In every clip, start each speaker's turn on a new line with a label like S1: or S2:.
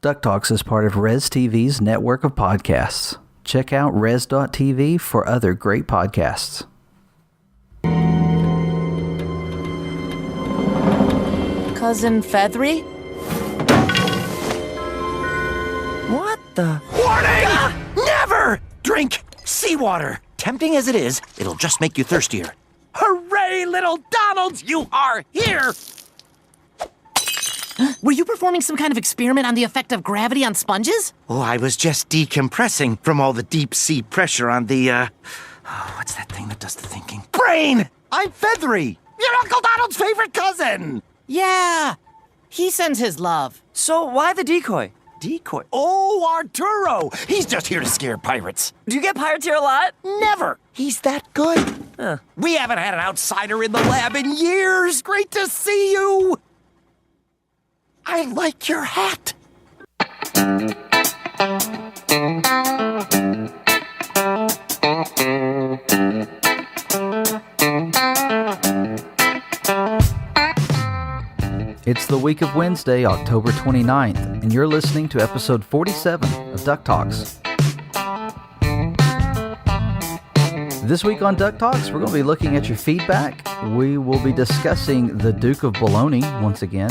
S1: DuckTalks is part of Res TV's network of podcasts. Check out res.tv for other great podcasts.
S2: Cousin Fethry?
S3: What the? Warning! Never drink seawater. Tempting as it is, it'll just make you thirstier. Hooray, little Donalds, you are here!
S2: Were you performing some kind of experiment on the effect of gravity on sponges?
S3: Oh, I was just decompressing from all the deep sea pressure on the, what's that thing that does the thinking? Brain! I'm Fethry, your Uncle Donald's favorite cousin!
S2: Yeah, he sends his love.
S4: So why the decoy?
S3: Decoy? Oh, Arturo! He's just here to scare pirates.
S4: Do you get pirates here a lot?
S3: Never! He's that good. We haven't had an outsider in the lab in years. Great to see you! I like your hat.
S1: It's the week of Wednesday, October 29th, and you're listening to episode 47 of DuckTalks. This week on DuckTalks, we're going to be looking at your feedback. We will be discussing the Duke of Bologna once again.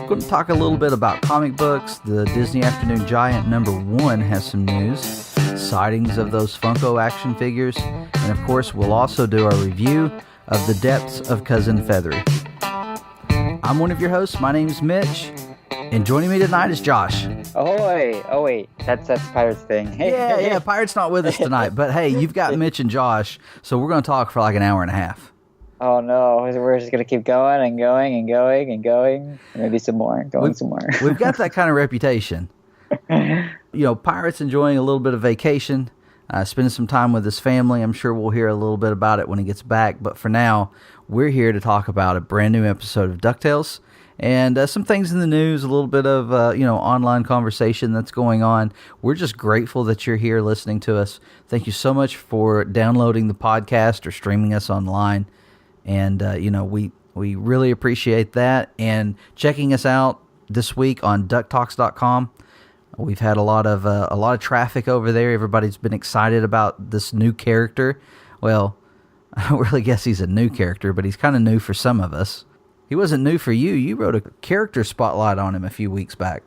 S1: We're going to talk a little bit about comic books. The Disney Afternoon Giant #1 has some news, sightings of those Funko action figures, and of course, we'll also do our review of the Depths of Cousin Fethry. I'm one of your hosts. My name's Mitch, and joining me tonight is Josh.
S5: Ahoy! Oh wait, that's Pirate's thing. Hey.
S1: Yeah, Pirate's not with us tonight, but hey, you've got Mitch and Josh, so we're going to talk for like an hour and a half.
S5: Oh no, we're just gonna keep going and going and going and going. Maybe some more, some more.
S1: We've got that kind of reputation. You know, Pirate's enjoying a little bit of vacation, spending some time with his family. I'm sure we'll hear a little bit about it when he gets back, but for now, we're here to talk about a brand new episode of DuckTales and some things in the news, a little bit of, online conversation that's going on. We're just grateful that you're here listening to us. Thank you so much for downloading the podcast or streaming us online. And, we really appreciate that. And checking us out this week on DuckTalks.com. We've had a lot of traffic over there. Everybody's been excited about this new character. Well, I don't really guess he's a new character, but he's kind of new for some of us. He wasn't new for you. You wrote a character spotlight on him a few weeks back.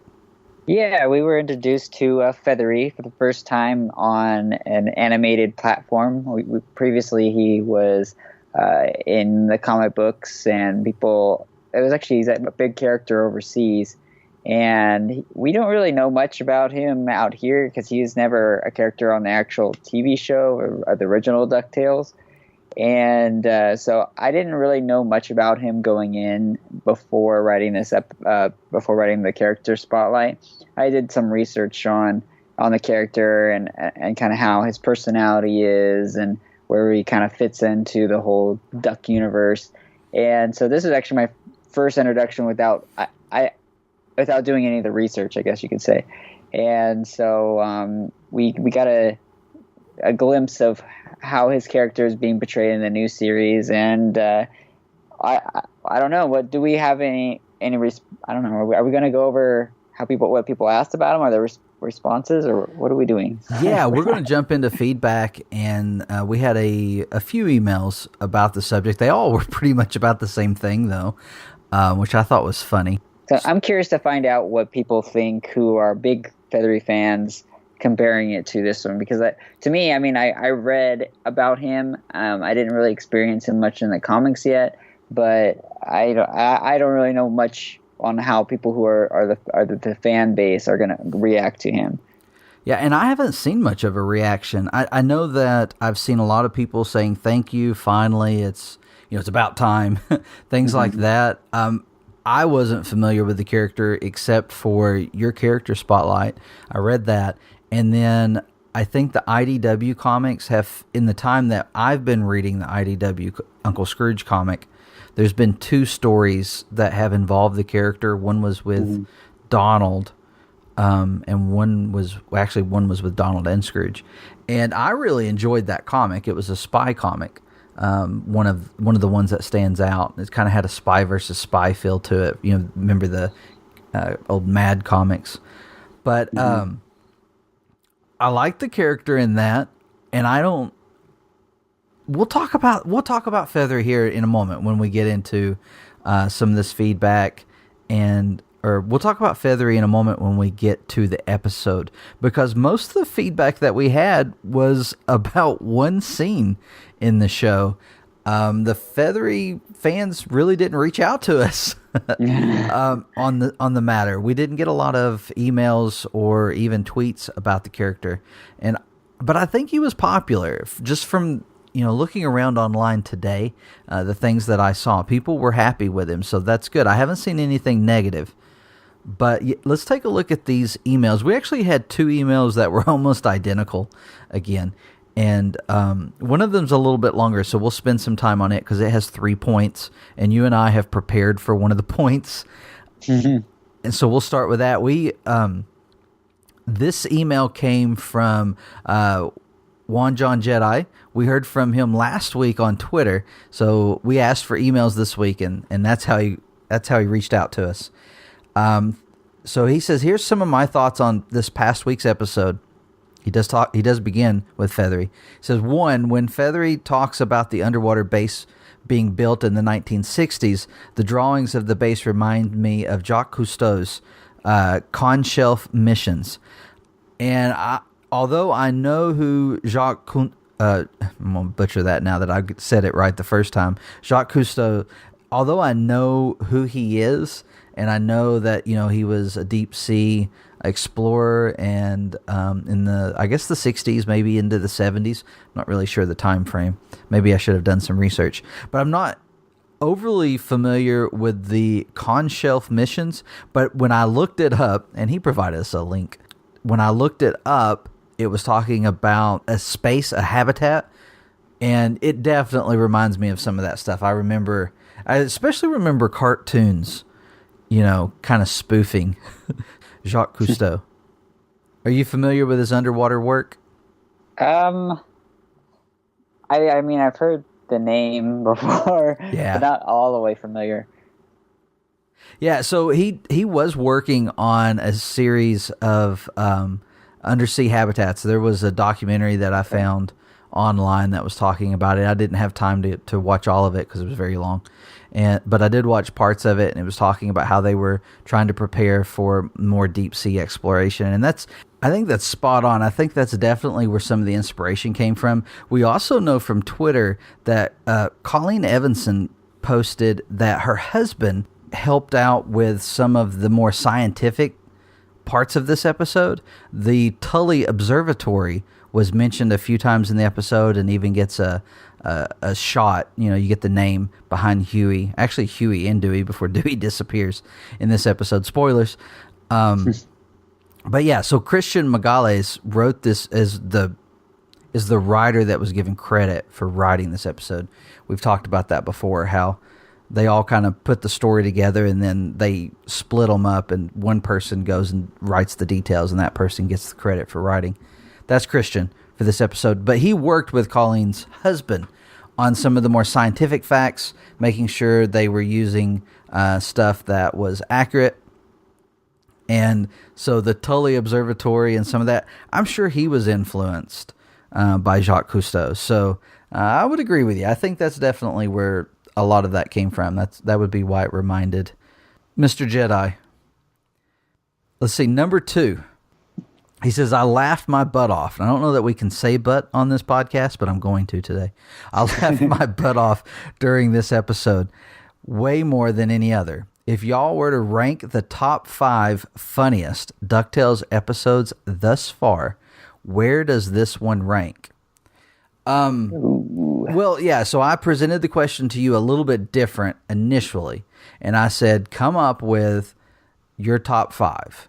S5: Yeah, we were introduced to Fethry for the first time on an animated platform. Previously, he was in the comic books, and he's a big character overseas. And we don't really know much about him out here because he's never a character on the actual TV show or the original DuckTales. And so I didn't really know much about him going in before writing before writing the character spotlight. I did some research on the character and kind of how his personality is and where he kind of fits into the whole Duck universe. And so this is actually my first introduction without doing any of the research, I guess you could say. And so we got a glimpse of how his character is being portrayed in the new series, and I don't know. What do we have any? I don't know. Are we going to go over what people asked about him? Are there responses, or what are we doing?
S1: Yeah, we're going to jump into feedback, and we had a few emails about the subject. They all were pretty much about the same thing, though, which I thought was funny.
S5: So I'm curious to find out what people think who are big Fethry fans, comparing it to this one, because to me, I mean, I read about him. I didn't really experience him much in the comics yet, but I don't really know much on how people who are the fan base are going to react to him.
S1: Yeah, and I haven't seen much of a reaction. I know that I've seen a lot of people saying thank you. Finally, it's about time. Things like that. I wasn't familiar with the character except for your character spotlight. I read that. And then I think the IDW comics have, in the time that I've been reading the IDW Uncle Scrooge comic, there's been 2 stories that have involved the character. One was with Donald, and one was with Donald and Scrooge. And I really enjoyed that comic. It was a spy comic. One of the ones that stands out. It kind of had a spy versus spy feel to it. Remember the old Mad comics. But I like the character in that, and I don't. We'll talk about Fethry here in a moment when we get into some of this feedback, or we'll talk about Fethry in a moment when we get to the episode, because most of the feedback that we had was about one scene in the show. The Fethry fans really didn't reach out to us on the matter. We didn't get a lot of emails or even tweets about the character, but I think he was popular just from looking around online today. The things that I saw, people were happy with him, so that's good. I haven't seen anything negative. But let's take a look at these emails. We actually had 2 emails that were almost identical again. And one of them's a little bit longer, so we'll spend some time on it because it has 3 points, and you and I have prepared for one of the points. And so we'll start with that. This email came from Juan John Jedi. We heard from him last week on Twitter, so we asked for emails this week, and that's how he reached out to us. So he says, here's some of my thoughts on this past week's episode. He does begin with Fethry. He says, 1, when Fethry talks about the underwater base being built in the 1960s, the drawings of the base remind me of Jacques Cousteau's Con Shelf missions. And although I know who Jacques I'm going to butcher that now that I said it right the first time. Jacques Cousteau, although I know who he is, and I know that, he was a deep sea explorer, and in the 60s, maybe into the 70s. I'm not really sure the time frame. Maybe I should have done some research. But I'm not overly familiar with the Con Shelf missions. But when I looked it up, and he provided us a link, when I looked it up, it was talking about a habitat, and it definitely reminds me of some of that stuff. I especially remember cartoons, kind of spoofing Jacques Cousteau. Are you familiar with his underwater work?
S5: I mean, I've heard the name before, but not all the way familiar.
S1: Yeah, so he was working on a series of undersea habitats. There was a documentary that I found online that was talking about it. I didn't have time to watch all of it because it was very long, but I did watch parts of it, and it was talking about how they were trying to prepare for more deep sea exploration, and I think that's spot on. I think that's definitely where some of the inspiration came from. We also know from Twitter that Colleen Evanson posted that her husband helped out with some of the more scientific parts of this episode. The Tully Observatory was mentioned a few times in the episode, and even gets a shot. You get the name behind Huey. Actually, Huey and Dewey before Dewey disappears in this episode. Spoilers. But yeah, so Christian Magales wrote this as the writer that was given credit for writing this episode. We've talked about that before, how they all kind of put the story together, and then they split them up, and one person goes and writes the details, and that person gets the credit for writing. That's Christian for this episode. But he worked with Colleen's husband on some of the more scientific facts, making sure they were using stuff that was accurate. And so the Tully Observatory and some of that, I'm sure he was influenced by Jacques Cousteau. So I would agree with you. I think that's definitely where a lot of that came from. That would be why it reminded Mr. Jedi. Let's see, number 2. He says, I laughed my butt off. And I don't know that we can say butt on this podcast, but I'm going to today. I laughed my butt off during this episode way more than any other. If y'all were to rank the top 5 funniest DuckTales episodes thus far, where does this one rank? Well, yeah, so I presented the question to you a little bit different initially, and I said, come up with your top 5.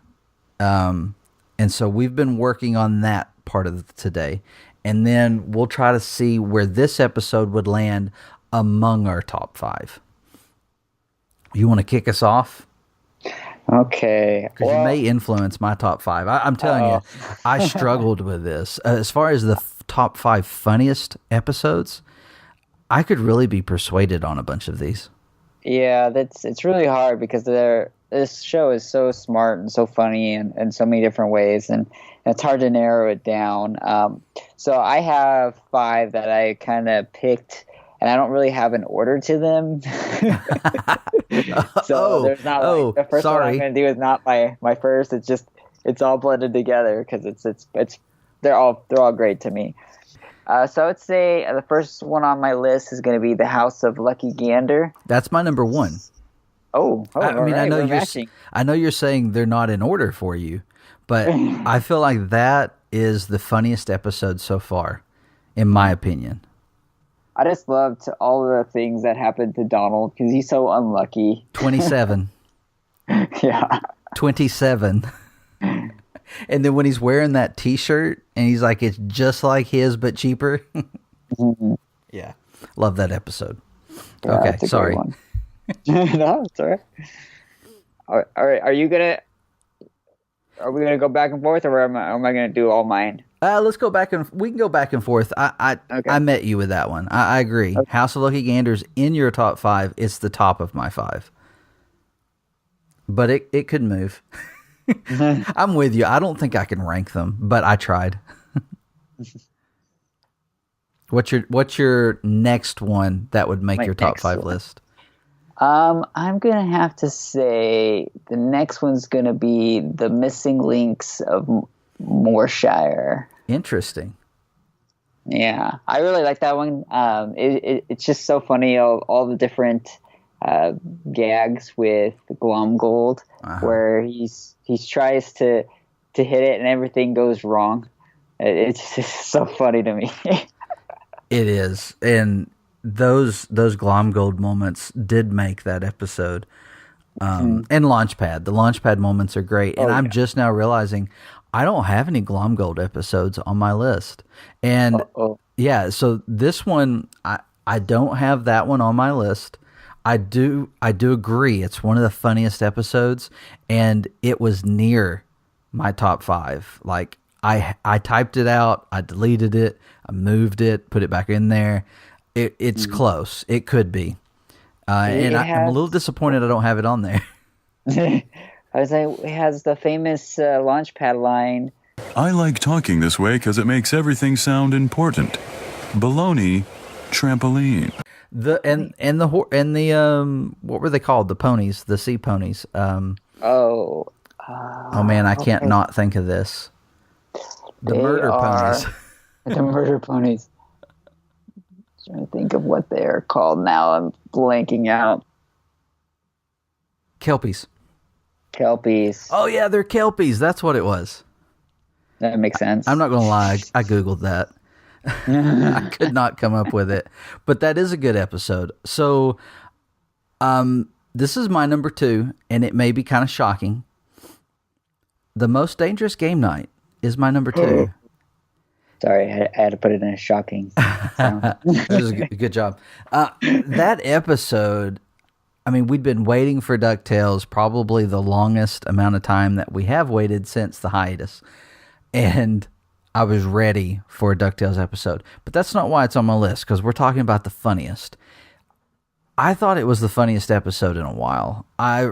S1: And so we've been working on that part of today, and then we'll try to see where this episode would land among our top 5. You want to kick us off?
S5: Okay.
S1: Because you may influence my top 5. I'm telling you, I struggled with this. As far as the top 5 funniest episodes, I could really be persuaded on a bunch of these.
S5: Yeah, it's really hard because there's this show is so smart and so funny in so many different ways, and it's hard to narrow it down. So I have 5 that I kind of picked, and I don't really have an order to them. So there's not like the first one I'm going to do is not my first. It's all blended together because they're all great to me. So I would say the first one on my list is going to be The House of Lucky Gander.
S1: That's my number 1.
S5: I mean,
S1: I know you're saying they're not in order for you, but I feel like that is the funniest episode so far, in my opinion.
S5: I just loved all the things that happened to Donald because he's so unlucky.
S1: 27.
S5: Yeah.
S1: 27. And then when he's wearing that T-shirt and he's like, it's just like his but cheaper.
S5: Mm-hmm.
S1: Yeah, love that episode.
S5: Yeah,
S1: okay, sorry.
S5: No, it's all right. All right, are we gonna go back and forth, or am I gonna do all mine?
S1: Let's go back and we can go back and forth. I met you with that one. I agree. Okay. House of Lucky Gander's in your top 5. It's the top of my 5, but it could move. I'm with you. I don't think I can rank them, but I tried. What's your next one that would make your top 5 list?
S5: I'm gonna have to say the next one's gonna be The Missing Links of Moorshire.
S1: Interesting.
S5: Yeah, I really like that one. It's just so funny, all the different gags with Glomgold, where he tries to hit it and everything goes wrong. It's just so funny to me.
S1: It is, and those Glomgold moments did make that episode. And Launchpad. The Launchpad moments are great, and I'm just now realizing I don't have any Glomgold episodes on my list. And yeah, so this one I don't have that one on my list. I do agree it's one of the funniest episodes, and it was near my top 5. Like I typed it out, I deleted it, I moved it, put it back in there. It's close. It could be. And I'm a little disappointed I don't have it on there.
S5: I was like, it has the famous Launchpad line.
S6: I like talking this way because it makes everything sound important. Bologna, trampoline.
S1: What were they called? The ponies, the sea ponies. Oh man, I can't not think of this. The murder ponies.
S5: The murder ponies. Trying to think of what they are called now. I'm blanking out.
S1: Kelpies.
S5: Oh
S1: yeah, they're Kelpies. That's what it was.
S5: That makes sense.
S1: I'm not gonna lie. I googled that. I could not come up with it, but that is a good episode. So, this is my number 2, and it may be kind of shocking. The Most Dangerous Game Night is my number 2.
S5: Sorry, I had to put it in a shocking sound.
S1: That was a good job. That episode, I mean, we'd been waiting for DuckTales probably the longest amount of time that we have waited since the hiatus. And I was ready for a DuckTales episode. But that's not why it's on my list, because we're talking about the funniest. I thought it was the funniest episode in a while. I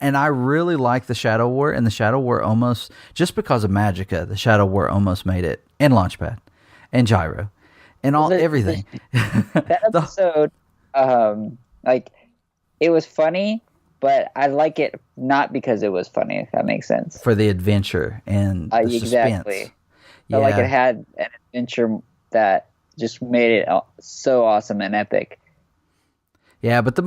S1: really like the Shadow War, and the Shadow War almost, just because of Magica, the Shadow War almost made it. And Launchpad. And Gyro. And everything.
S5: That episode, it was funny, but I like it not because it was funny, if that makes sense.
S1: For the adventure and the
S5: exactly.
S1: suspense.
S5: So like it had an adventure that just made it so awesome and epic.
S1: Yeah, but the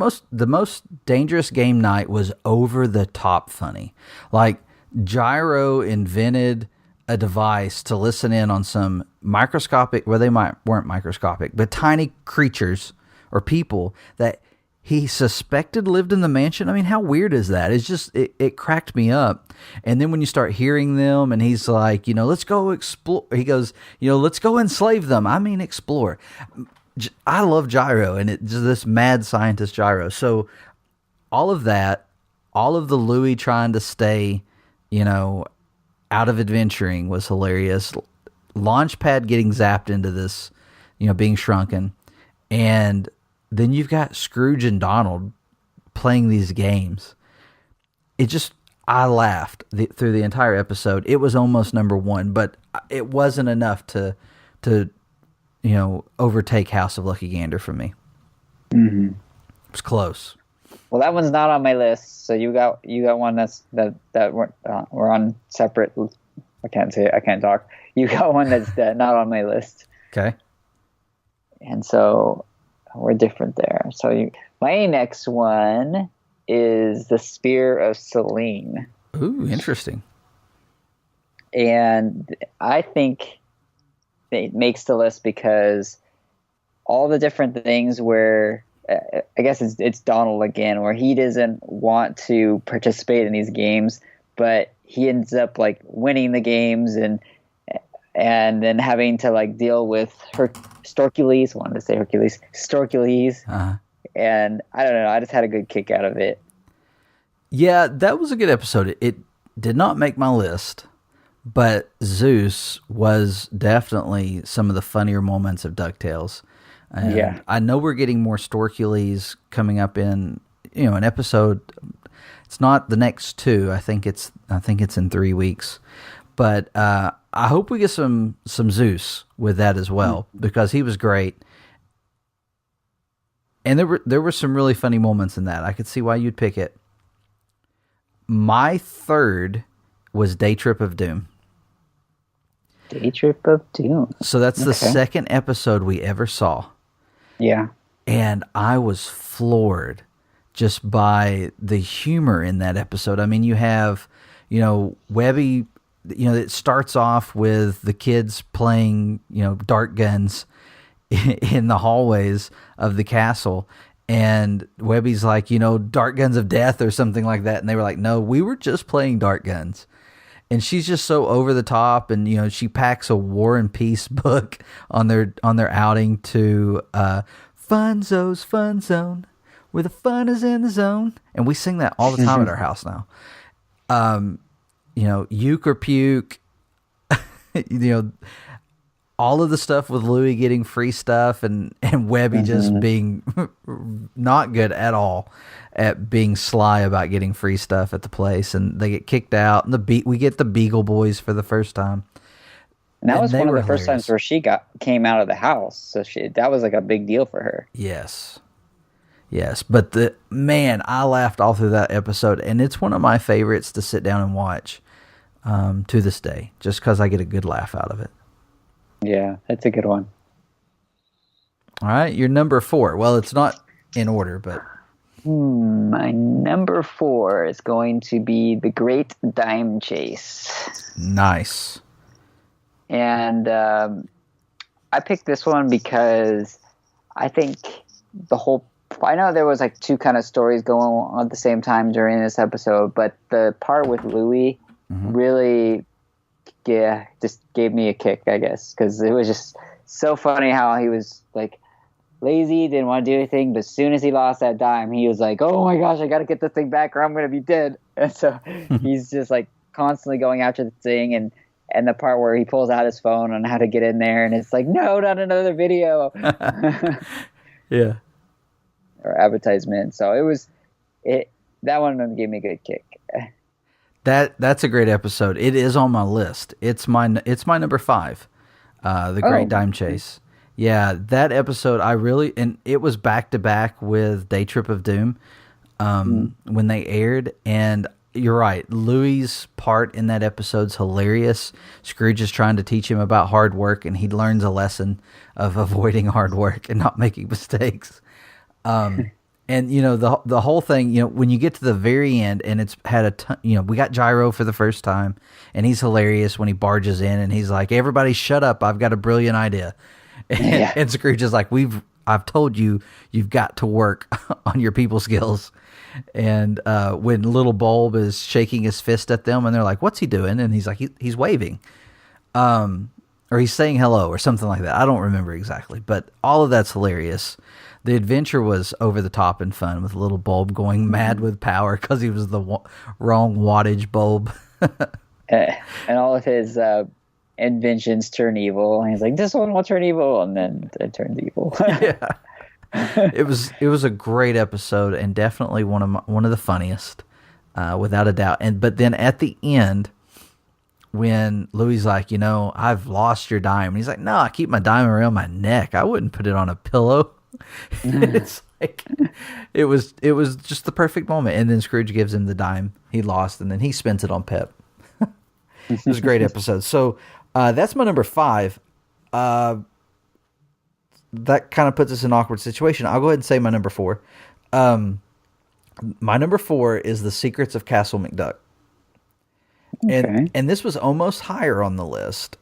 S1: most dangerous game night was over the top funny. Like Gyro invented a device to listen in on some microscopic, well, they weren't microscopic, but tiny creatures or people that he suspected lived in the mansion. I mean, how weird is that? It's just, it cracked me up. And then when you start hearing them and he's like, let's go explore. He goes, let's go enslave them. I mean, explore. I love Gyro, and it's just this mad scientist Gyro. So all of that, all of the Louis trying to stay, out of adventuring was hilarious. Launchpad getting zapped into this, being shrunken. And then you've got Scrooge and Donald playing these games. it just, I laughed through the entire episode. It was almost number one, but it wasn't enough to overtake House of Lucky Gander for me.
S5: Mm-hmm.
S1: It was close.
S5: Well, that one's not on my list. So you got one that we're on separate. I can't talk. You got one that's not on my list.
S1: Okay.
S5: And so we're different there. So my next one is the Spear of Selene.
S1: Ooh, interesting.
S5: And I think it makes the list because all the different things where I guess it's Donald again, where he doesn't want to participate in these games, but he ends up like winning the games and then having to like deal with Storkules. Wanted to say Hercules, Storkules.
S1: Uh-huh.
S5: And I don't know. I just had a good kick out of it.
S1: Yeah, that was a good episode. It did not make my list, but Zeus was definitely some of the funnier moments of DuckTales. And
S5: yeah.
S1: I know we're getting more Storkules coming up in an episode. It's not the next two. I think it's in 3 weeks. But I hope we get some Zeus with that as well, because he was great. And there were some really funny moments in that. I could see why you'd pick it. My third was Day Trip of Doom.
S5: Day Trip of Doom.
S1: So that's the second episode we ever saw.
S5: Yeah.
S1: And I was floored just by the humor in that episode. I mean, you have, Webby, it starts off with the kids playing, dart guns in the hallways of the castle. And Webby's like, dart guns of death or something like that. And they were like, no, we were just playing dart guns. And she's just so over the top. And, she packs a War and Peace book on their outing to Funzo's Fun Zone, where the fun is in the zone. And we sing that all the time at our house now. Uke or Puke, all of the stuff with Louie getting free stuff and Webby just being not good at all at being sly about getting free stuff at the place, and they get kicked out. And we get the Beagle Boys for the first time.
S5: And that was one of the first times where she came out of the house, so that was like a big deal for her.
S1: Yes, but I laughed all through that episode, and it's one of my favorites to sit down and watch to this day, just because I get a good laugh out of it.
S5: Yeah, that's a good one.
S1: All right, your number 4. Well, it's not in order, but...
S5: My number 4 is going to be The Great Dime Chase.
S1: Nice.
S5: And I picked this one because I think I know there was like 2 kind of stories going on at the same time during this episode, but the part with Louie really... just gave me a kick, I guess, because it was just so funny how he was like lazy, didn't want to do anything, but as soon as he lost that dime, he was like, oh my gosh, I got to get this thing back or I'm going to be dead. And so he's just like constantly going after the thing, and the part where he pulls out his phone on how to get in there, and it's like, no, not another video.
S1: Yeah.
S5: Or advertisement. So that one gave me a good kick.
S1: That's a great episode. It is on my list. It's my number 5, The Great Dime Chase. Yeah, that episode and it was back to back with Day Trip of Doom when they aired. And you're right, Louie's part in that episode's hilarious. Scrooge is trying to teach him about hard work, and he learns a lesson of avoiding hard work and not making mistakes. And, the whole thing, when you get to the very end and it's had a ton, we got Gyro for the first time, and he's hilarious when he barges in and he's like, everybody shut up, I've got a brilliant idea. And Scrooge is like, I've told you, you've got to work on your people skills. And when Little Bulb is shaking his fist at them and they're like, what's he doing? And he's like, he's waving. Or he's saying hello or something like that. I don't remember exactly, but all of that's hilarious. The adventure was over the top and fun, with Little Bulb going mad with power because he was the wrong wattage bulb.
S5: And all of his inventions turn evil. And he's like, this one will turn evil, and then it turns evil.
S1: Yeah, it was a great episode, and definitely one of the funniest. without a doubt. But then at the end, when Louie's like, I've lost your dime, and he's like, no, I keep my dime around my neck. I wouldn't put it on a pillow. It's like it was just the perfect moment. And then Scrooge gives him the dime he lost, and then he spends it on Pep. It was a great episode. So that's my number 5. That kind of puts us in an awkward situation. I'll go ahead and say my number 4. My number 4 is The Secrets of Castle McDuck.
S5: Okay.
S1: And this was almost higher on the list.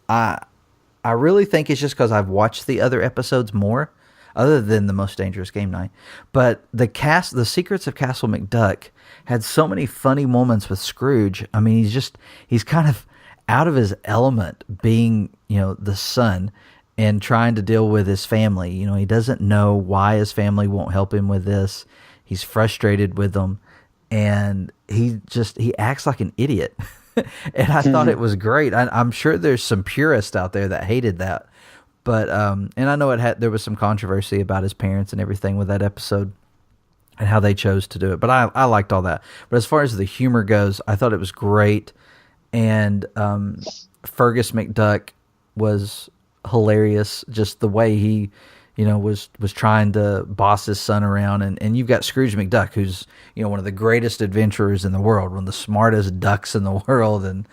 S1: I really think it's just because I've watched the other episodes more, other than The Most Dangerous Game Night. But The Secrets of Castle McDuck had so many funny moments with Scrooge. I mean, he's kind of out of his element being, the son and trying to deal with his family. He doesn't know why his family won't help him with this. He's frustrated with them, and he acts like an idiot. And I thought it was great. I'm sure there's some purists out there that hated that, but and I know there was some controversy about his parents and everything with that episode and how they chose to do it. But I liked all that. But as far as the humor goes, I thought it was great, and Fergus McDuck was hilarious. Just the way he was trying to boss his son around. And you've got Scrooge McDuck, who's, one of the greatest adventurers in the world, one of the smartest ducks in the world, and,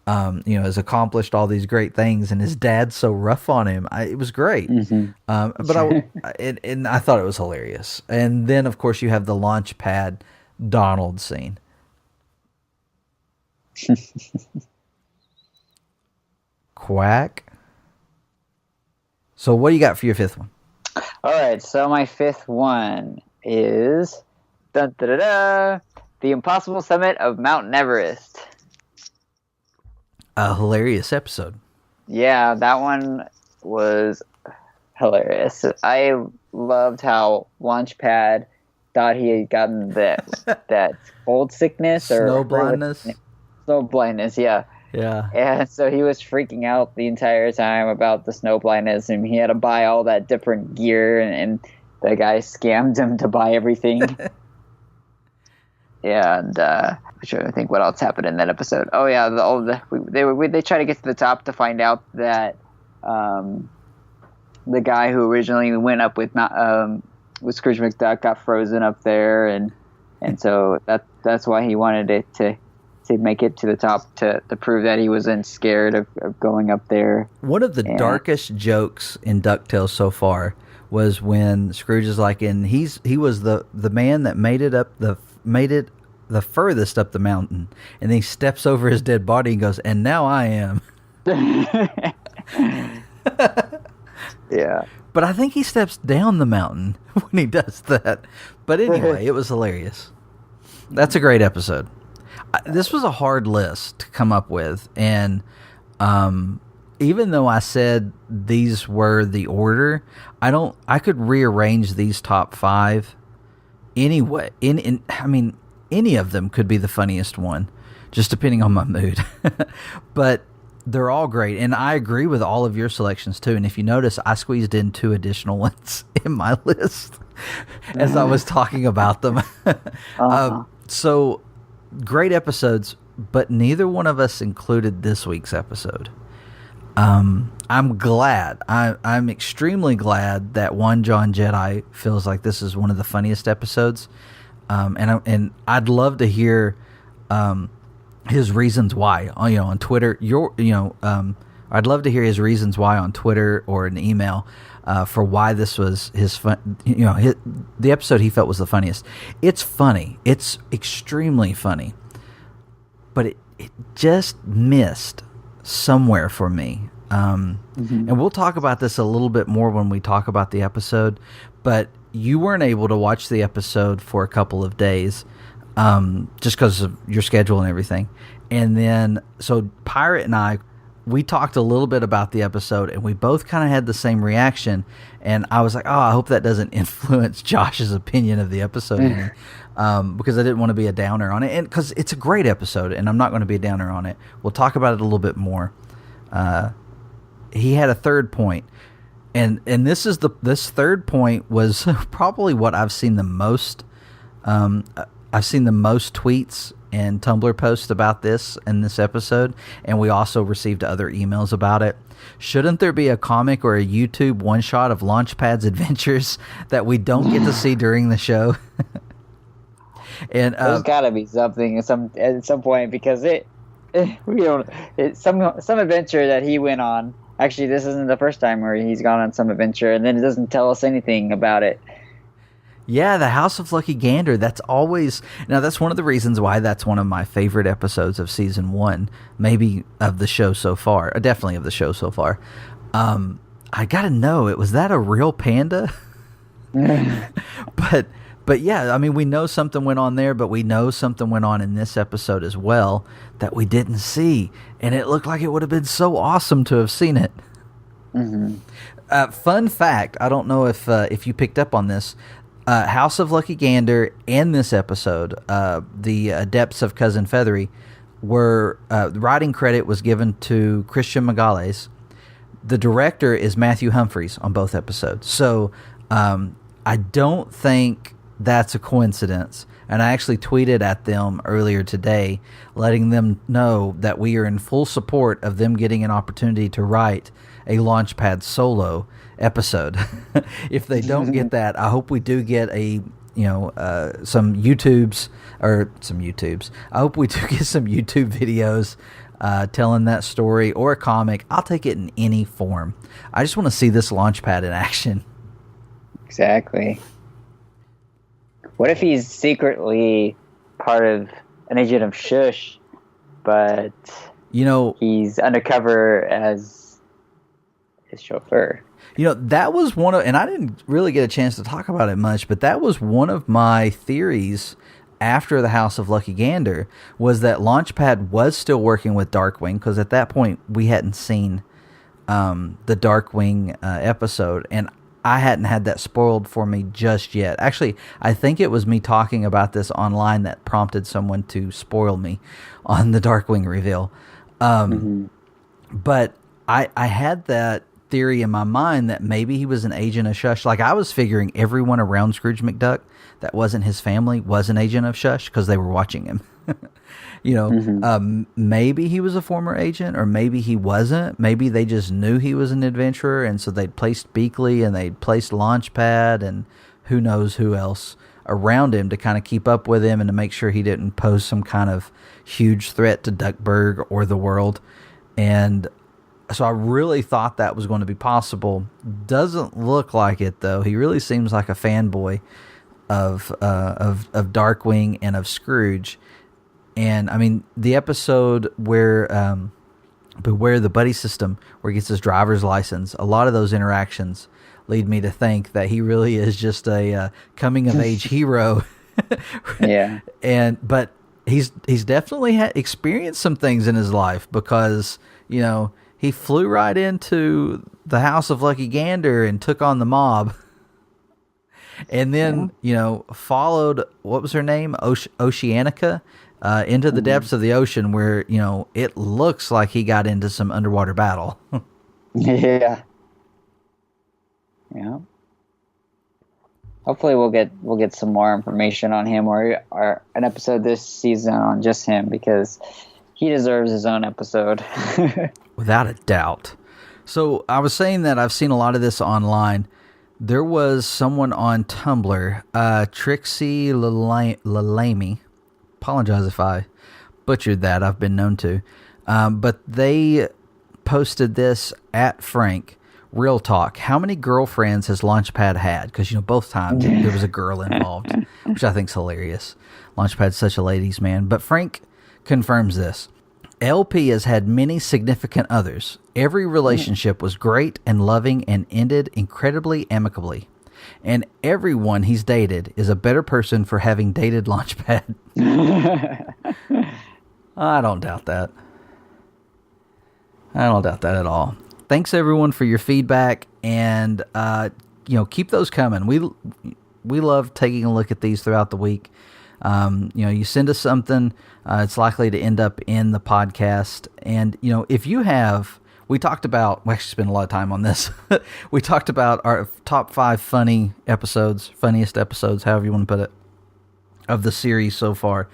S1: has accomplished all these great things, and his dad's so rough on him. It was great. Mm-hmm. But I thought it was hilarious. And then, of course, you have the launch pad Donald scene. Quack. So what do you got for your 5th one?
S5: All right, so my 5th one is The Impossible Summit of Mount Everest.
S1: A hilarious episode.
S5: Yeah, that one was hilarious. I loved how Launchpad thought he had gotten that cold sickness or
S1: snow blindness.
S5: Snow blindness, yeah.
S1: Yeah.
S5: And so he was freaking out the entire time about the snow blindness, and he had to buy all that different gear, and the guy scammed him to buy everything. Yeah, and I'm trying to think what else happened in that episode. Oh yeah, they try to get to the top to find out that the guy who originally went up with Scrooge McDuck got frozen up there, and so that's why he wanted it to make it to the top to prove that he wasn't scared of going up there.
S1: One of the darkest jokes in DuckTales so far was when Scrooge is like, and he was the man that made it the furthest up the mountain, and then he steps over his dead body and goes, and now I am.
S5: Yeah.
S1: But I think he steps down the mountain when he does that. But anyway, it was hilarious. That's a great episode. This was a hard list to come up with, and even though I said these were the order, I could rearrange these top 5 anyway. Any of them could be the funniest one, just depending on my mood. But they're all great, and I agree with all of your selections too. And if you notice, I squeezed in 2 additional ones in my list as I was talking about them. So great episodes, but neither one of us included this week's episode. I'm glad. I'm extremely glad that One John Jedi feels like this is one of the funniest episodes. And I'd love to hear his reasons why. On Twitter. I'd love to hear his reasons why on Twitter or an email for why this was his fun. The episode he felt was the funniest. It's funny. It's extremely funny, but it just missed somewhere for me. And we'll talk about this a little bit more when we talk about the episode, but you weren't able to watch the episode for a couple of days, just because of your schedule and everything. And then, so Pirate and I, we talked a little bit about the episode, and we both kind of had the same reaction. And I was like, oh, I hope that doesn't influence Josh's opinion of the episode any, because I didn't want to be a downer on it. And because it's a great episode, and I'm not going to be a downer on it. We'll talk about it a little bit more. He had a third point, and this third point was probably what I've seen the most I've seen the most tweets and Tumblr posts about this in this episode, and we also received other emails about it. Shouldn't there be a comic or a YouTube one-shot of Launchpad's adventures that we don't get to see during the show? And
S5: there's got to be something at some point, because some adventure that he went on. Actually, this isn't the first time where he's gone on some adventure, and then it doesn't tell us anything about it.
S1: Yeah, the House of Lucky Gander. That's one of the reasons why that's one of my favorite episodes of season 1, maybe of the show so far. Definitely of the show so far. I gotta know, was that a real panda? But yeah, I mean, we know something went on there, but we know something went on in this episode as well that we didn't see, and it looked like it would have been so awesome to have seen it. Mm-hmm. Fun fact: I don't know if you picked up on this. House of Lucky Gander and this episode, the Depths of Cousin Fethry, the writing credit was given to Christian Magales. The director is Matthew Humphreys on both episodes. So I don't think that's a coincidence. And I actually tweeted at them earlier today, letting them know that we are in full support of them getting an opportunity to write a Launchpad solo episode. If they don't get that, I hope we do get some YouTubes. I hope we do get some YouTube videos telling that story, or a comic. I'll take it in any form. I just want to see this Launchpad in action.
S5: Exactly. What if he's secretly part of an agent of Shush, but he's undercover as his chauffeur?
S1: That was and I didn't really get a chance to talk about it much, but that was one of my theories after the House of Lucky Gander, was that Launchpad was still working with Darkwing, because at that point we hadn't seen the Darkwing episode, and I hadn't had that spoiled for me just yet. Actually, I think it was me talking about this online that prompted someone to spoil me on the Darkwing reveal. But I had that theory in my mind that maybe he was an agent of Shush. Like, I was figuring everyone around Scrooge McDuck that wasn't his family was an agent of Shush because they were watching him. Maybe he was a former agent, or maybe he wasn't. Maybe they just knew he was an adventurer, and so they'd placed Beakley and they'd placed Launchpad and who knows who else around him to kind of keep up with him and to make sure he didn't pose some kind of huge threat to Duckburg or the world. And so I really thought that was going to be possible. Doesn't look like it, though. He really seems like a fanboy of Darkwing and of Scrooge. And I mean, the episode where Beware the Buddy System, where he gets his driver's license, a lot of those interactions lead me to think that he really is just a coming of age hero.
S5: Yeah.
S1: But he's definitely experienced some things in his life, because he flew right into the House of Lucky Gander and took on the mob. And then, followed, what was her name? Oceanica, into the depths of the ocean, where, it looks like he got into some underwater battle.
S5: Yeah. Yeah. Hopefully we'll get some more information on him, or an episode this season on just him, because he deserves his own episode.
S1: Without a doubt. So I was saying that I've seen a lot of this online. There was someone on Tumblr, Trixie Lalamy. Apologize if I butchered that. I've been known to. But they posted this at Frank. Real talk. How many girlfriends has Launchpad had? Because, both times there was a girl involved, which I think is hilarious. Launchpad's such a ladies' man. But Frank confirms this. LP has had many significant others. Every relationship was great and loving and ended incredibly amicably. And everyone he's dated is a better person for having dated Launchpad. I don't doubt that. I don't doubt that at all. Thanks everyone for your feedback, and keep those coming. We love taking a look at these throughout the week. You send us something, it's likely to end up in the podcast. And, if you have, we talked about, we actually spent a lot of time on this. We talked about our top 5 funniest episodes, however you want to put it, of the series so far.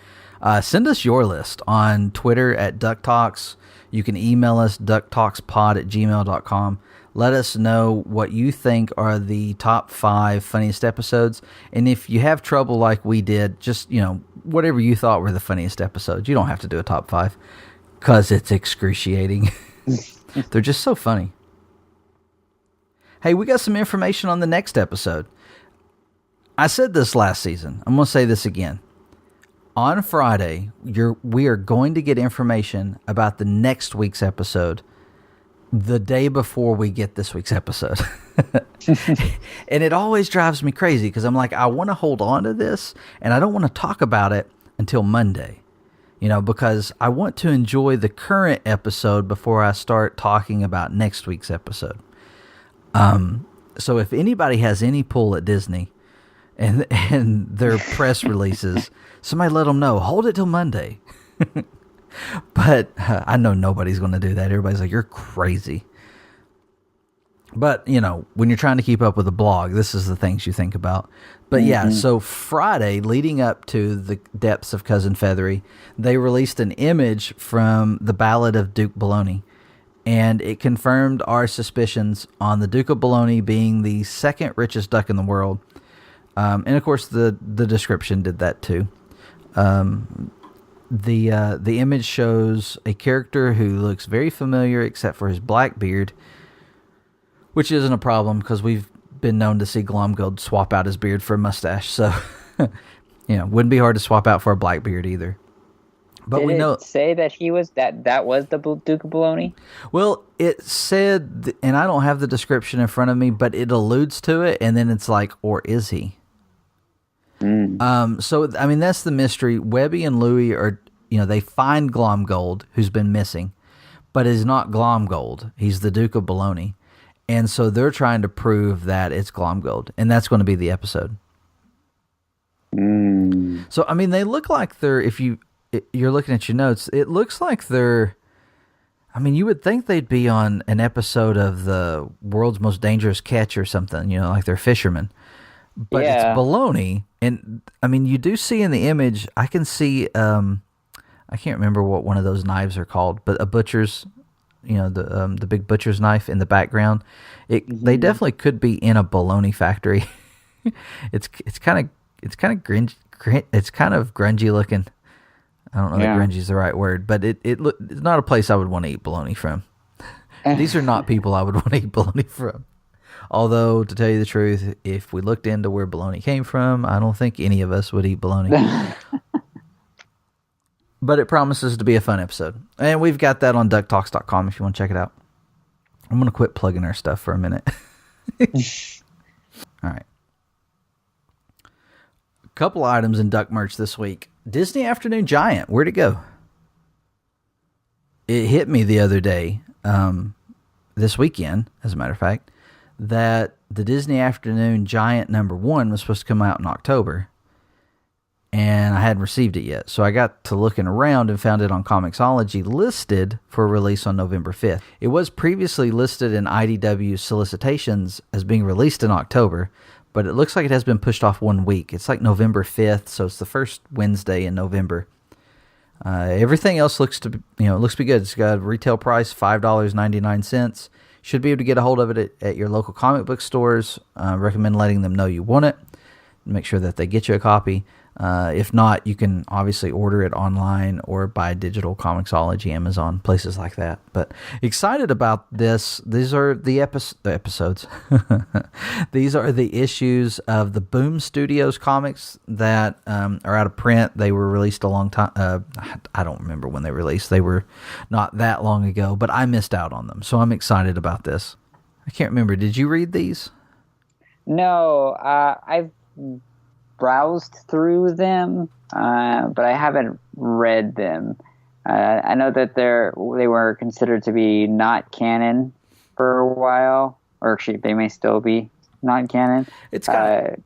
S1: Send us your list on Twitter at DuckTalks. You can email us, ducktalkspod@gmail.com. Let us know what you think are the top 5 funniest episodes. And if you have trouble like we did, just, whatever you thought were the funniest episodes. You don't have to do a top 5 because it's excruciating. They're just so funny. Hey, we got some information on the next episode. I said this last season. I'm going to say this again. On Friday, we are going to get information about the next week's episode the day before we get this week's episode. And it always drives me crazy because I'm like, I want to hold on to this and I don't want to talk about it until Monday, because I want to enjoy the current episode before I start talking about next week's episode. So if anybody has any pull at Disney and their press releases, somebody let them know. Hold it till Monday. But I know nobody's going to do that. Everybody's like, you're crazy. But, when you're trying to keep up with a blog, this is the things you think about. But yeah, so Friday, leading up to the Depths of Cousin Fethry, they released an image from the Ballad of Duke Bologna. And it confirmed our suspicions on the Duke of Bologna being the second richest duck in the world. And of course, the description did that too. The image shows a character who looks very familiar except for his black beard, which isn't a problem because we've been known to see Glomgold swap out his beard for a mustache. So, wouldn't be hard to swap out for a black beard either. But
S5: Did it say that he was that was the Duke of Bologna?
S1: Well, it said, and I don't have the description in front of me, but it alludes to it, and then it's like, or is he? So, I mean, that's the mystery. Webby and Louie are, they find Glomgold, who's been missing, but is not Glomgold. He's the Duke of Bologna. And so they're trying to prove that it's Glomgold, and that's going to be the episode. So, I mean, they look like they're, if you're looking at your notes, it looks like they're, I mean, you would think they'd be on an episode of the World's Most Dangerous Catch or something, like they're fishermen. But it's bologna, and I mean, you do see in the image, I can see, I can't remember what one of those knives are called, but a butcher's, the big butcher's knife in the background. They definitely could be in a bologna factory. It's kind of grungy looking. I don't know if grungy is the right word, but it's not a place I would want to eat bologna from. These are not people I would want to eat bologna from. Although, to tell you the truth, if we looked into where bologna came from, I don't think any of us would eat bologna. But it promises to be a fun episode. And we've got that on DuckTalks.com if you want to check it out. I'm going to quit plugging our stuff for a minute. All right. A couple items in Duck merch this week. Disney Afternoon Giant. Where'd it go? It hit me the other day, this weekend, as a matter of fact, that the Disney Afternoon Giant #1 was supposed to come out in October, and I hadn't received it yet. So I got to looking around and found it on Comixology listed for release on November 5th. It was previously listed in IDW solicitations as being released in October, but it looks like it has been pushed off 1 week. It's like November 5th, so it's the first Wednesday in November. Everything else looks to be, looks to be good. It's got a retail price $5.99. Should be able to get a hold of it at your local comic book stores. Recommend letting them know you want it. Make sure that they get you a copy. If not, you can obviously order it online or buy digital, Comixology, Amazon, places like that. But excited about this. These are the episodes. These are the issues of the Boom Studios comics that are out of print. They were released a long time. I don't remember when they released. They were not that long ago, but I missed out on them. So I'm excited about this. I can't remember. Did you read these?
S5: No, I've browsed through them, but I haven't read them. I know that they were considered to be not canon for a while, or actually they may still be not canon.
S1: It's kind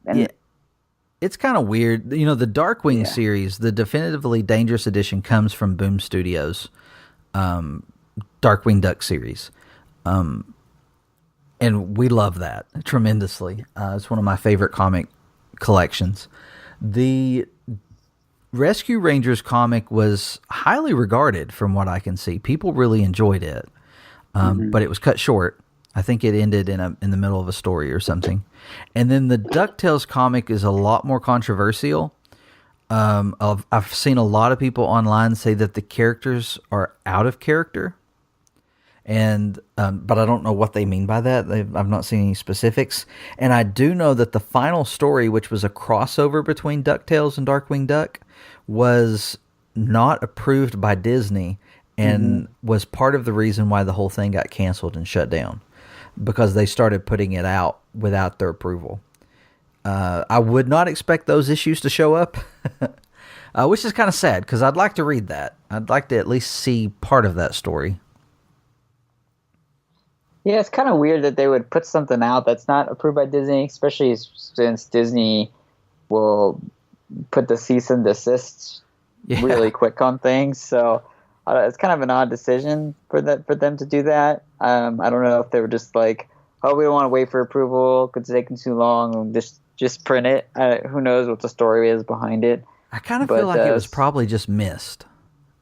S1: of weird. The Darkwing series, the Definitively Dangerous edition, comes from Boom Studios, Darkwing Duck series. And we love that tremendously. It's one of my favorite comic collections. The Rescue Rangers comic was highly regarded from what I can see. People really enjoyed it, but it was cut short. I think it ended in the middle of a story or something. And then the DuckTales comic is a lot more controversial. I've seen a lot of people online say that the characters are out of character, and but I don't know what they mean by that. I've not seen any specifics. And I do know that the final story, which was a crossover between DuckTales and Darkwing Duck, was not approved by Disney and was part of the reason why the whole thing got canceled and shut down, because they started putting it out without their approval. I would not expect those issues to show up, which is kind of sad because I'd like to read that. I'd like to at least see part of that story.
S5: Yeah, it's kind of weird that they would put something out that's not approved by Disney, especially since Disney will put the cease and desist really quick on things. So it's kind of an odd decision for them to do that. I don't know if they were just like, oh, we don't want to wait for approval because it's taking too long, and just print it. Who knows what the story is behind it.
S1: I kind of feel like it was probably just missed.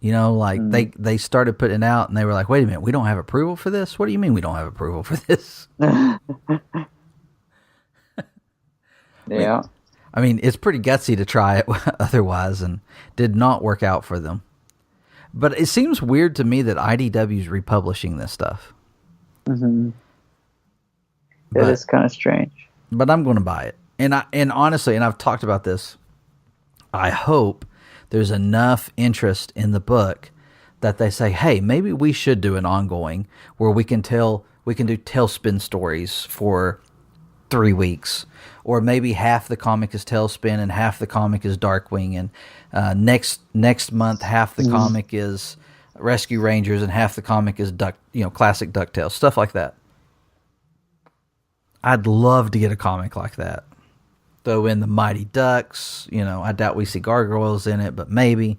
S1: You know, like they started putting it out and they were like, wait a minute, we don't have approval for this? What do you mean we don't have approval for this?
S5: Yeah.
S1: I mean, it's pretty gutsy to try it otherwise, and did not work out for them. But it seems weird to me that IDW's republishing this stuff.
S5: Mm-hmm. It is kind of strange.
S1: But I'm going to buy it. And honestly, and I've talked about this, I hope there's enough interest in the book that they say, hey, maybe we should do an ongoing where we can do Tailspin stories for 3 weeks, or maybe half the comic is Tailspin and half the comic is Darkwing, and next month half the comic is Rescue Rangers and half the comic is classic DuckTales, stuff like that. I'd love to get a comic like that. Throw in the Mighty Ducks, I doubt we see gargoyles in it, but maybe,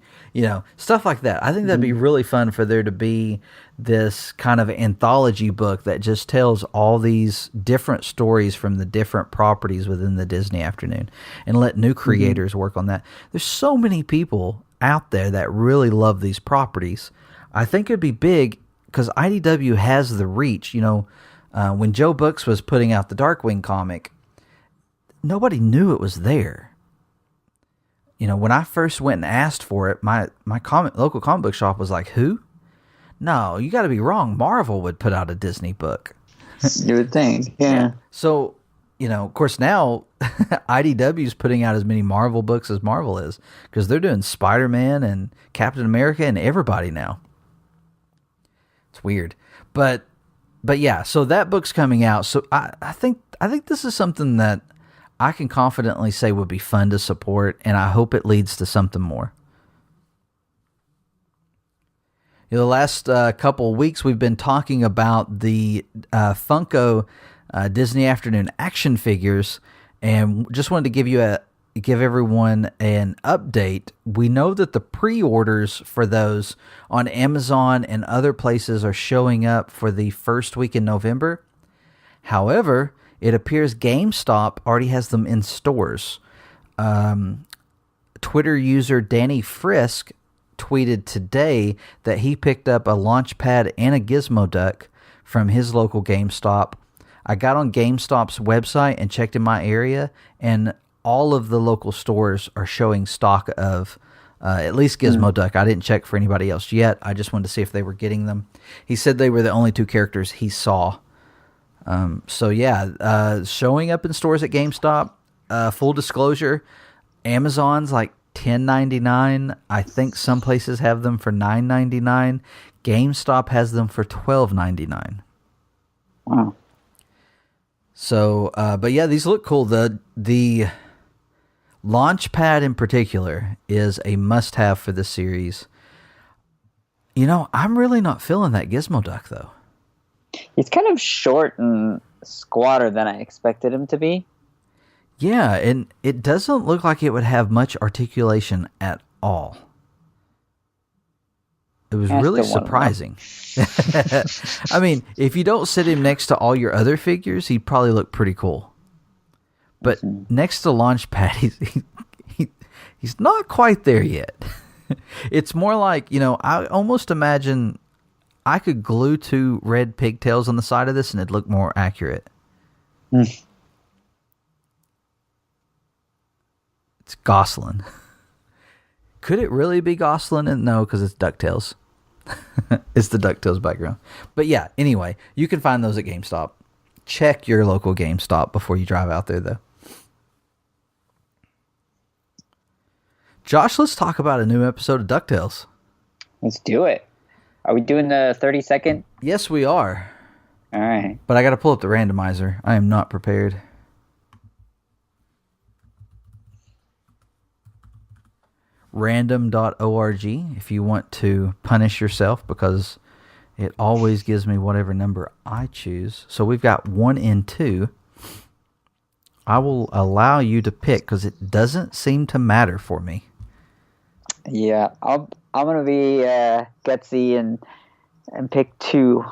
S1: stuff like that. I think that'd be really fun for there to be this kind of anthology book that just tells all these different stories from the different properties within the Disney afternoon, and let new creators work on that. There's so many people out there that really love these properties. I think it'd be big because IDW has the reach. When Joe Books was putting out the Darkwing comic, nobody knew it was there. When I first went and asked for it, my local comic book shop was like, who? No, you got to be wrong. Marvel would put out a Disney book.
S5: You would think, yeah.
S1: So, of course now IDW is putting out as many Marvel books as Marvel is, because they're doing Spider-Man and Captain America and everybody now. It's weird. But yeah, so that book's coming out. So I think this is something that I can confidently say would be fun to support, and I hope it leads to something more. The last couple of weeks we've been talking about the Funko Disney Afternoon action figures, and just wanted to give everyone an update. We know that the pre-orders for those on Amazon and other places are showing up for the first week in November. However, it appears GameStop already has them in stores. Twitter user Danny Frisk tweeted today that he picked up a Launchpad and a Gizmo Duck from his local GameStop. I got on GameStop's website and checked in my area, and all of the local stores are showing stock of at least Gizmo Duck. I didn't check for anybody else yet. I just wanted to see if they were getting them. He said they were the only two characters he saw. Showing up in stores at GameStop. Full disclosure, Amazon's like $10.99. I think some places have them for $9.99. GameStop has them for $12.99.
S5: Wow.
S1: So, but yeah, these look cool. The Launchpad in particular is a must-have for this series. I'm really not feeling that Gizmo Duck though.
S5: He's kind of short and squatter than I expected him to be.
S1: Yeah, and it doesn't look like it would have much articulation at all. It was really surprising. I mean, if you don't sit him next to all your other figures, he'd probably look pretty cool. But next to Launchpad, He's not quite there yet. It's more like, I almost imagine I could glue 2 red pigtails on the side of this and it'd look more accurate. It's Gosling. Could it really be Gosling? No, because it's DuckTales. It's the DuckTales background. But yeah, anyway, you can find those at GameStop. Check your local GameStop before you drive out there, though. Josh, let's talk about a new episode of DuckTales.
S5: Let's do it. Are we doing the 30-second?
S1: Yes, we are.
S5: All right.
S1: But I got to pull up the randomizer. I am not prepared. Random.org if you want to punish yourself, because it always gives me whatever number I choose. So we've got 1 and 2. I will allow you to pick because it doesn't seem to matter for me.
S5: Yeah, I'm gonna be gutsy and pick 2.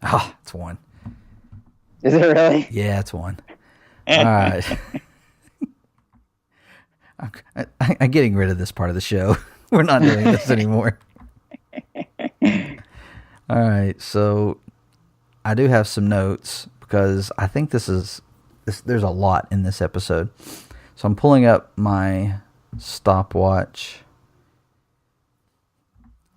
S1: Ah, it's 1.
S5: Is it really?
S1: Yeah, it's 1. All right. I'm getting rid of this part of the show. We're not doing this anymore. All right, so I do have some notes because I think there's a lot in this episode. So I'm pulling up my stopwatch.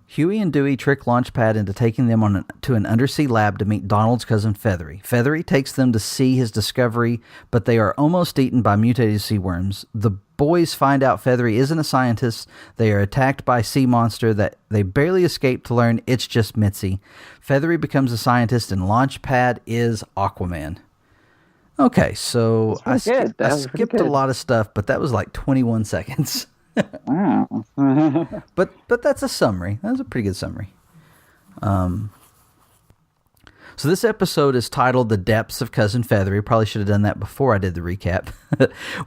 S1: Huey and Dewey trick Launchpad into taking them to an undersea lab to meet Donald's cousin Fethry. Fethry takes them to see his discovery, but they are almost eaten by mutated sea worms. The boys find out Fethry isn't a scientist. They are attacked by a sea monster that they barely escape to learn it's just Mitzi. Fethry becomes a scientist and Launchpad is Aquaman. Okay, so I skipped a lot of stuff, but that was like 21 seconds.
S5: Wow.
S1: But that's a summary. That was a pretty good summary. So this episode is titled The Depths of Cousin Fethry. Probably should have done that before I did the recap.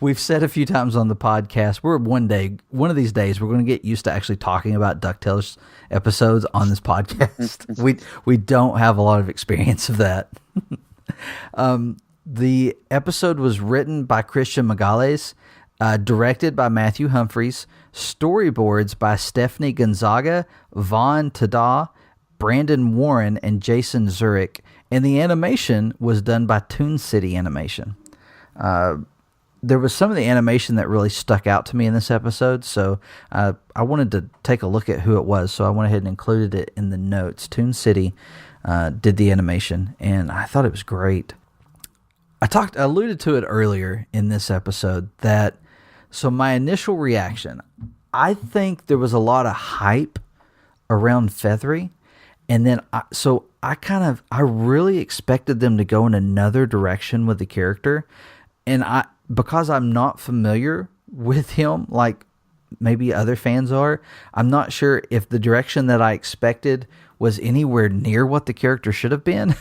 S1: We've said a few times on the podcast, one of these days, we're going to get used to actually talking about DuckTales episodes on this podcast. We don't have a lot of experience of that. The episode was written by Christian Magales, directed by Matthew Humphreys, storyboards by Stephanie Gonzaga, Vaughn Tada, Brandon Warren, and Jason Zurich, and the animation was done by Toon City Animation. There was some of the animation that really stuck out to me in this episode, so I wanted to take a look at who it was, so I went ahead and included it in the notes. Toon City did the animation, and I thought it was great. I alluded to it earlier in this episode so my initial reaction, I think there was a lot of hype around Fethry, and then I really expected them to go in another direction with the character, and because I'm not familiar with him like maybe other fans are, I'm not sure if the direction that I expected was anywhere near what the character should have been.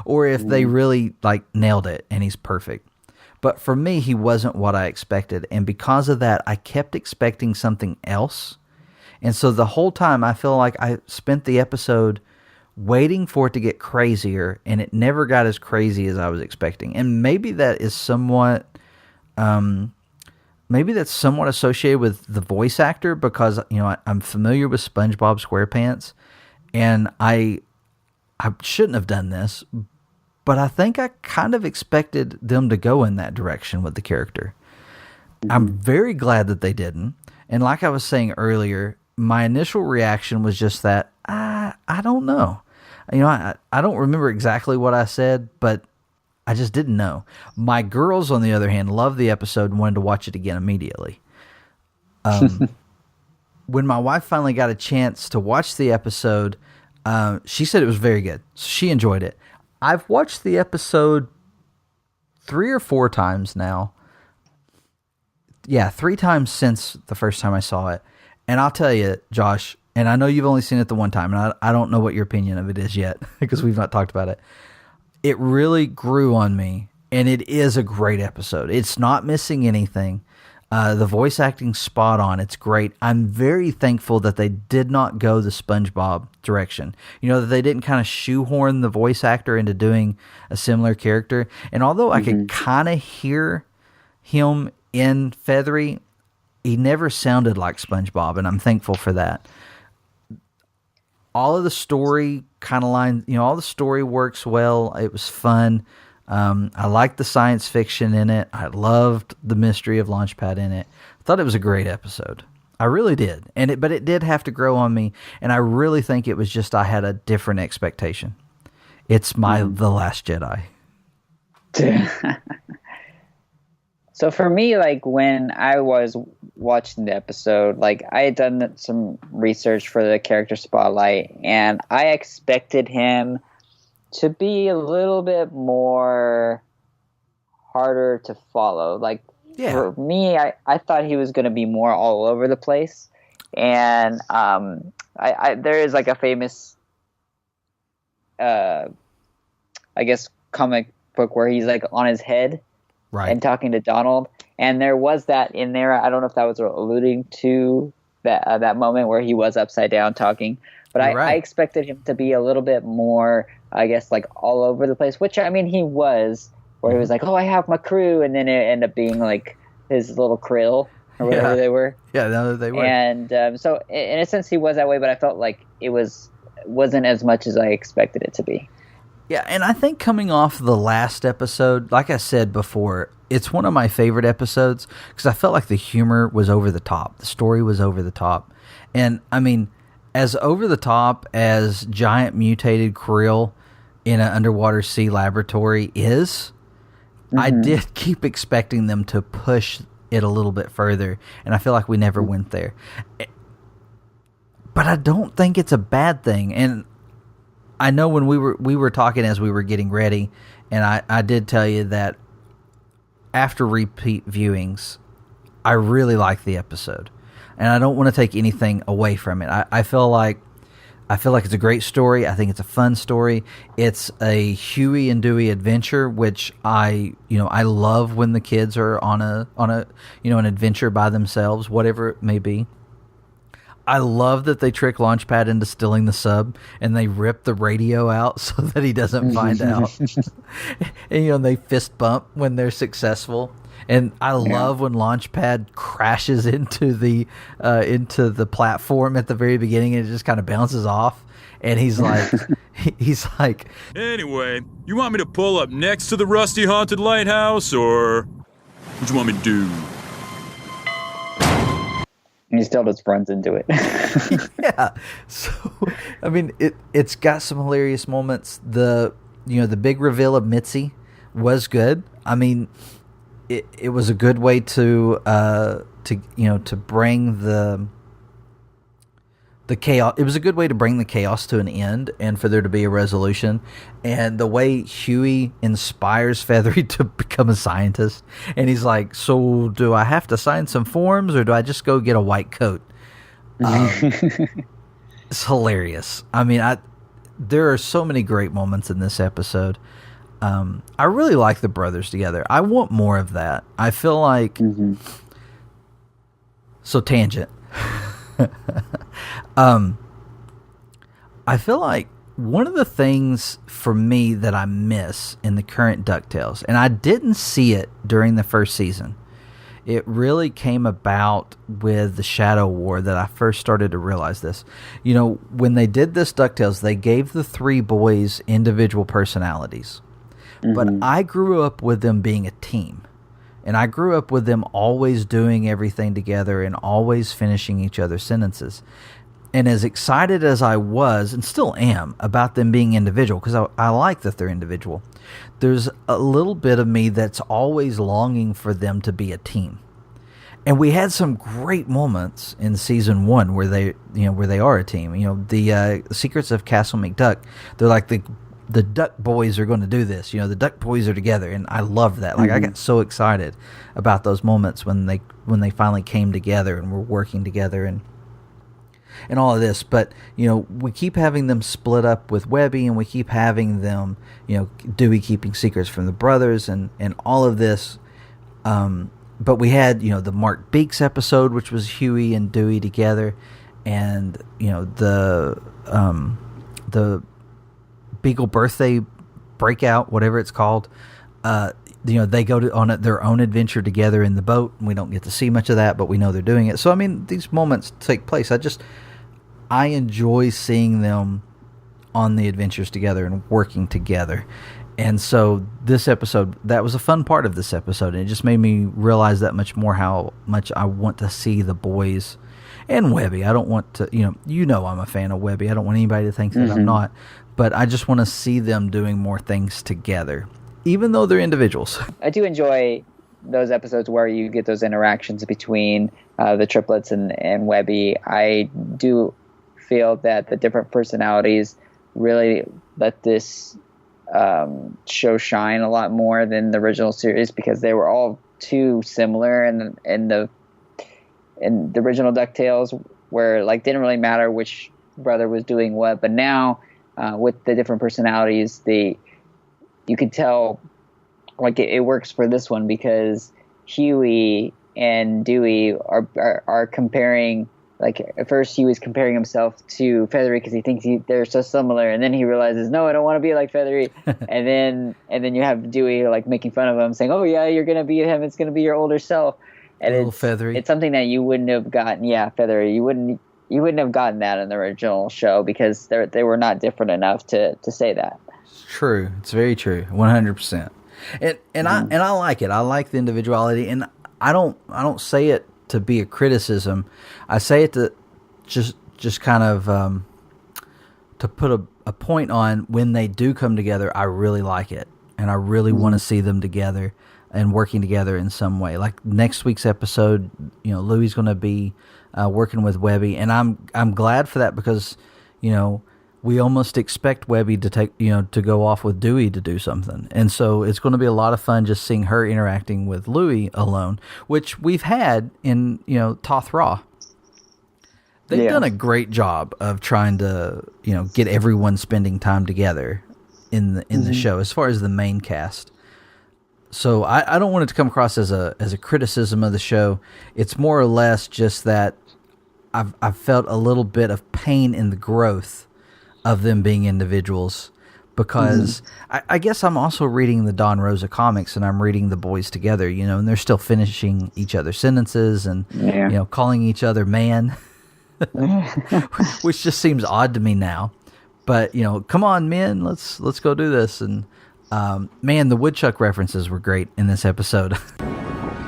S1: Or if they really nailed it and he's perfect. But for me, he wasn't what I expected. And because of that, I kept expecting something else. And so the whole time I feel like I spent the episode waiting for it to get crazier, and it never got as crazy as I was expecting. And maybe that is somewhat associated with the voice actor, because I'm familiar with SpongeBob SquarePants, and I shouldn't have done this, but I think I kind of expected them to go in that direction with the character. Mm-hmm. I'm very glad that they didn't. And like I was saying earlier, my initial reaction was just that, I don't know. I don't remember exactly what I said, but I just didn't know. My girls, on the other hand, loved the episode and wanted to watch it again immediately. When my wife finally got a chance to watch the episode, she said it was very good. She enjoyed it. I've watched the episode 3 or 4 times now. Yeah, 3 times since the first time I saw it. And I'll tell you, Josh, and I know you've only seen it the one time, and I don't know what your opinion of it is yet, because we've not talked about it. It really grew on me, and it is a great episode. It's not missing anything. The voice acting's spot on. It's great. I'm very thankful that they did not go the SpongeBob direction. That they didn't kind of shoehorn the voice actor into doing a similar character. And although I could kind of hear him in Fethry, he never sounded like SpongeBob, and I'm thankful for that. All of the story kind of line, all the story works well. It was fun. I liked the science fiction in it. I loved the mystery of Launchpad in it. I thought it was a great episode. I really did. But it did have to grow on me, and I really think it was just I had a different expectation. It's The Last Jedi.
S5: So for me, like when I was watching the episode, like I had done some research for the character spotlight, and I expected him to be a little bit more harder to follow. Like for me, I thought he was going to be more all over the place, and there is like a famous, I guess, comic book where he's like on his head. Right. And talking to Donald, and there was that in there. I don't know if that was alluding to that moment where he was upside down talking, but I expected him to be a little bit more, I guess, like all over the place. Which I mean, he was, where he was like, "Oh, I have my crew," and then it ended up being like his little krill or whatever they were.
S1: Yeah, no, they were.
S5: And so, in a sense, he was that way, but I felt like it wasn't as much as I expected it to be.
S1: Yeah, and I think coming off the last episode, like I said before, it's one of my favorite episodes because I felt like the humor was over the top. The story was over the top. And, I mean, as over the top as giant mutated krill in an underwater sea laboratory is, I did keep expecting them to push it a little bit further, and I feel like we never went there. But I don't think it's a bad thing, and I know when we were talking as we were getting ready, and I did tell you that after repeat viewings, I really liked the episode, and I don't want to take anything away from it. I feel like it's a great story. I think it's a fun story. It's a Huey and Dewey adventure, which I love when the kids are on an adventure by themselves, whatever it may be. I love that they trick Launchpad into stealing the sub, and they rip the radio out so that he doesn't find out. And they fist bump when they're successful. And I love when Launchpad crashes into the platform at the very beginning, and it just kind of bounces off. And he's like,
S6: Anyway, you want me to pull up next to the rusty haunted lighthouse, or what you want me to do?
S5: And he still just runs into it.
S1: Yeah. So, I mean, it's got some hilarious moments. The big reveal of Mitzi was good. I mean, it was a good way to bring the chaos. It was a good way to bring the chaos to an end and for there to be a resolution. And the way Huey inspires Fethry to become a scientist, and he's like, "So do I have to sign some forms, or do I just go get a white coat?" It's hilarious. I mean, there are so many great moments in this episode. I really like the brothers together. I want more of that. I feel like so tangent. I feel like one of the things for me that I miss in the current DuckTales, and I didn't see it during the first season, it really came about with the Shadow War that I first started to realize this. When they did this DuckTales, they gave the three boys individual personalities. But I grew up with them being a team. And I grew up with them always doing everything together and always finishing each other's sentences. And as excited as I was, and still am, about them being individual, because I like that they're individual, there's a little bit of me that's always longing for them to be a team. And we had some great moments in season 1 where they are a team. The Secrets of Castle McDuck, they're like the Duck Boys are going to do this. The Duck Boys are together, and I love that. Like I got so excited about those moments when they finally came together and were working together and all of this. But we keep having them split up with Webby, and we keep having them, Dewey keeping secrets from the brothers and all of this. But we had the Mark Beaks episode, which was Huey and Dewey together, and the Beagle birthday breakout, whatever it's called. they go on their own adventure together in the boat, and we don't get to see much of that, but we know they're doing it. So, I mean, these moments take place. I enjoy seeing them on the adventures together and working together. And so this episode, that was a fun part of this episode, and it just made me realize that much more how much I want to see the boys and Webby. I don't want to, I'm a fan of Webby. I don't want anybody to think that I'm not, but I just want to see them doing more things together, even though they're individuals.
S5: I do enjoy those episodes where you get those interactions between the triplets and Webby. I do feel that the different personalities really let this show shine a lot more than the original series, because they were all too similar in the original DuckTales, where like didn't really matter which brother was doing what. But now with the different personalities, you could tell like it works for this one, because Huey and Dewey are comparing. Like at first he was comparing himself to Fethry because he thinks they're so similar, and then he realizes, no, I don't want to be like Fethry. and then you have Dewey like making fun of him, saying, oh yeah, you're gonna be him, it's gonna be your older self. And it's something that you wouldn't have gotten. Yeah, Fethry, you wouldn't have gotten that in the original show, because they were not different enough to say that.
S1: It's true. It's very true. 100%. And I like it. I like the individuality, and I don't say it to be a criticism. I say it to just kind of to put a point on when they do come together. I really like it, and I really want to see them together and working together in some way. Like next week's episode, Louie's going to be working with Webby, and I'm glad for that, because we almost expect Webby to to go off with Dewey to do something. And so it's going to be a lot of fun just seeing her interacting with Louie alone, which we've had in, Toth Raw. They've done a great job of trying to, get everyone spending time together in the show as far as the main cast. So I don't want it to come across as a criticism of the show. It's more or less just that I've felt a little bit of pain in the growth of them being individuals, because I guess I'm also reading the Don Rosa comics, and I'm reading the boys together, and they're still finishing each other's sentences and, calling each other man, which just seems odd to me now. But, come on, men, let's go do this. And, man, the woodchuck references were great in this episode.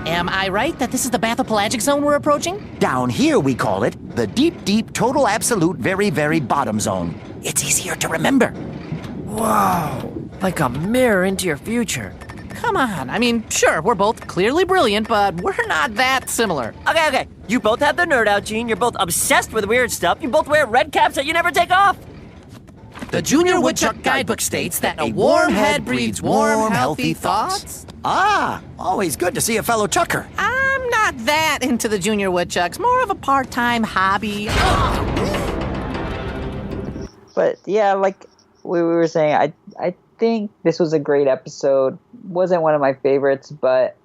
S2: Am I right that this is the bathopelagic zone we're approaching?
S3: Down here we call it the deep, deep, total, absolute, very, very bottom zone. It's easier to remember.
S4: Whoa, like a mirror into your future.
S2: Come on, I mean, sure, we're both clearly brilliant, but we're not that similar.
S4: Okay. You both have the nerd out gene, you're both obsessed with weird stuff, you both wear red caps that you never take off.
S2: The Junior Woodchuck Guidebook states that a warm head breeds warm, healthy thoughts.
S3: Ah, always good to see a fellow chucker.
S2: I'm not that into the Junior Woodchucks, more of a part-time hobby.
S5: But yeah, like we were saying, I think this was a great episode. Wasn't one of my favorites, but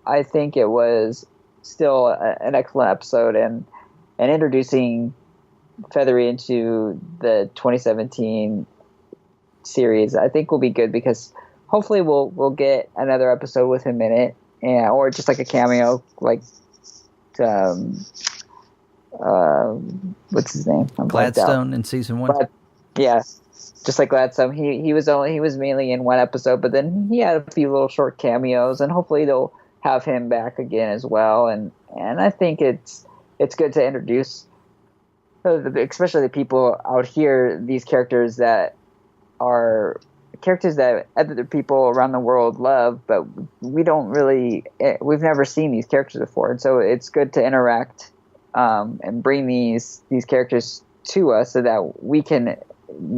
S5: I think it was still an excellent episode, and introducing Fethry into the 2017 series, I think will be good, because hopefully we'll get another episode with him in it, or just like a cameo, like what's his name?
S1: Gladstone in season 1.
S5: Yeah, just like Gladstone. He was mainly in one episode, but then he had a few little short cameos, and hopefully they'll have him back again as well. And I think it's good to introduce, especially the people out here, these characters that are characters that other people around the world love, but we've never seen these characters before, and so it's good to interact and bring these characters to us so that we can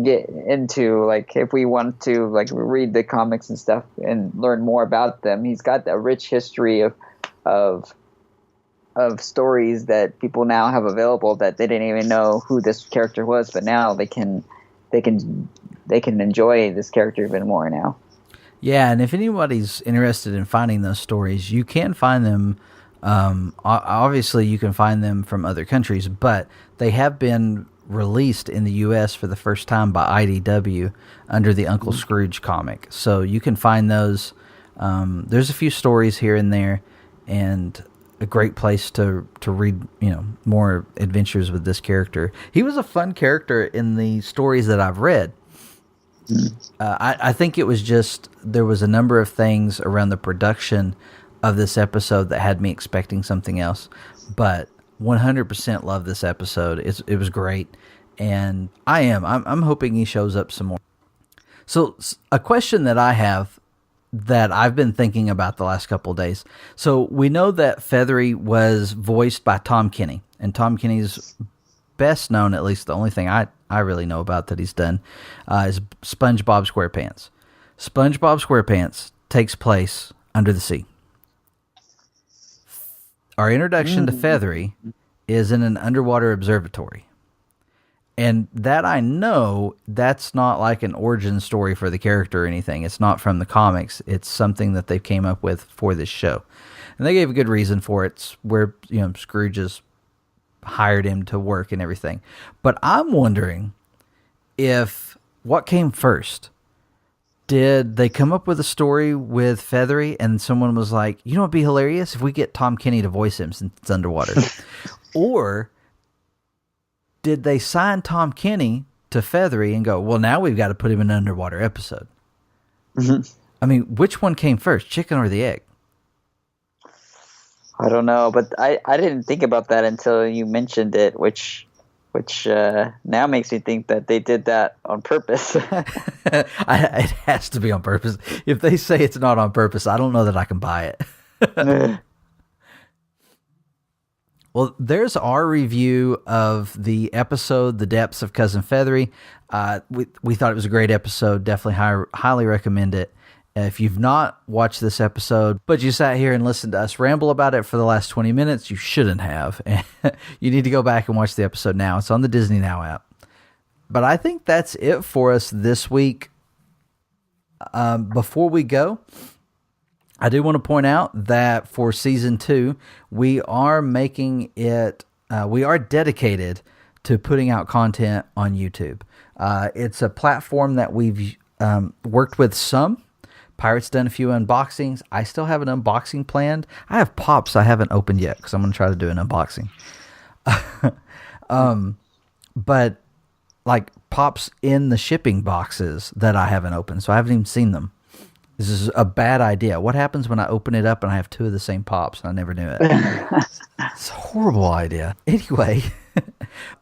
S5: get into, like, if we want to, like, read the comics and stuff and learn more about them. He's got a rich history of stories that people now have available that they didn't even know who this character was, but now they can enjoy this character even more now.
S1: Yeah, and if anybody's interested in finding those stories, you can find them. Obviously, you can find them from other countries, but they have been released in the U.S. for the first time by IDW under the Uncle Scrooge comic. So you can find those There's a few stories here and there, and a great place to read, more adventures with this character. He was a fun character in the stories that I've read. I think it was just there was a number of things around the production of this episode that had me expecting something else, but 100% love this episode. It was great, and I'm hoping he shows up some more. So a question that I have that I've been thinking about the last couple of days. So we know that Fethry was voiced by Tom Kenny, and Tom Kenny's best known, at least the only thing I really know about that he's done, is SpongeBob SquarePants. SpongeBob SquarePants takes place under the sea. Our introduction to Fethry is in an underwater observatory. And that I know, that's not like an origin story for the character or anything. It's not from the comics. It's something that they came up with for this show. And they gave a good reason for it. It's where, Scrooge just hired him to work and everything. But I'm wondering if what came first. Did they come up with a story with Fethry and someone was like, it'd be hilarious if we get Tom Kenny to voice him since it's underwater? Or did they sign Tom Kenny to Fethry and go, well, now we've got to put him in an underwater episode? Mm-hmm. I mean, which one came first, chicken or the egg?
S5: I don't know, but I didn't think about that until you mentioned it, which now makes me think that they did that on purpose.
S1: It has to be on purpose. If they say it's not on purpose, I don't know that I can buy it. Well, there's our review of the episode, The Depths of Cousin Fethry. We thought it was a great episode. Definitely highly recommend it. If you've not watched this episode, but you sat here and listened to us ramble about it for the last 20 minutes, you shouldn't have. You need to go back and watch the episode now. It's on the Disney Now app. But I think that's it for us this week. Before we go, I do want to point out that for season 2, we are making it, we are dedicated to putting out content on YouTube. It's a platform that we've worked with some. Pirate's done a few unboxings. I still have an unboxing planned. I have Pops I haven't opened yet because I'm going to try to do an unboxing. But like Pops in the shipping boxes that I haven't opened, so I haven't even seen them. This is a bad idea. What happens when I open it up and I have 2 of the same Pops? I never knew it. It's a horrible idea. Anyway,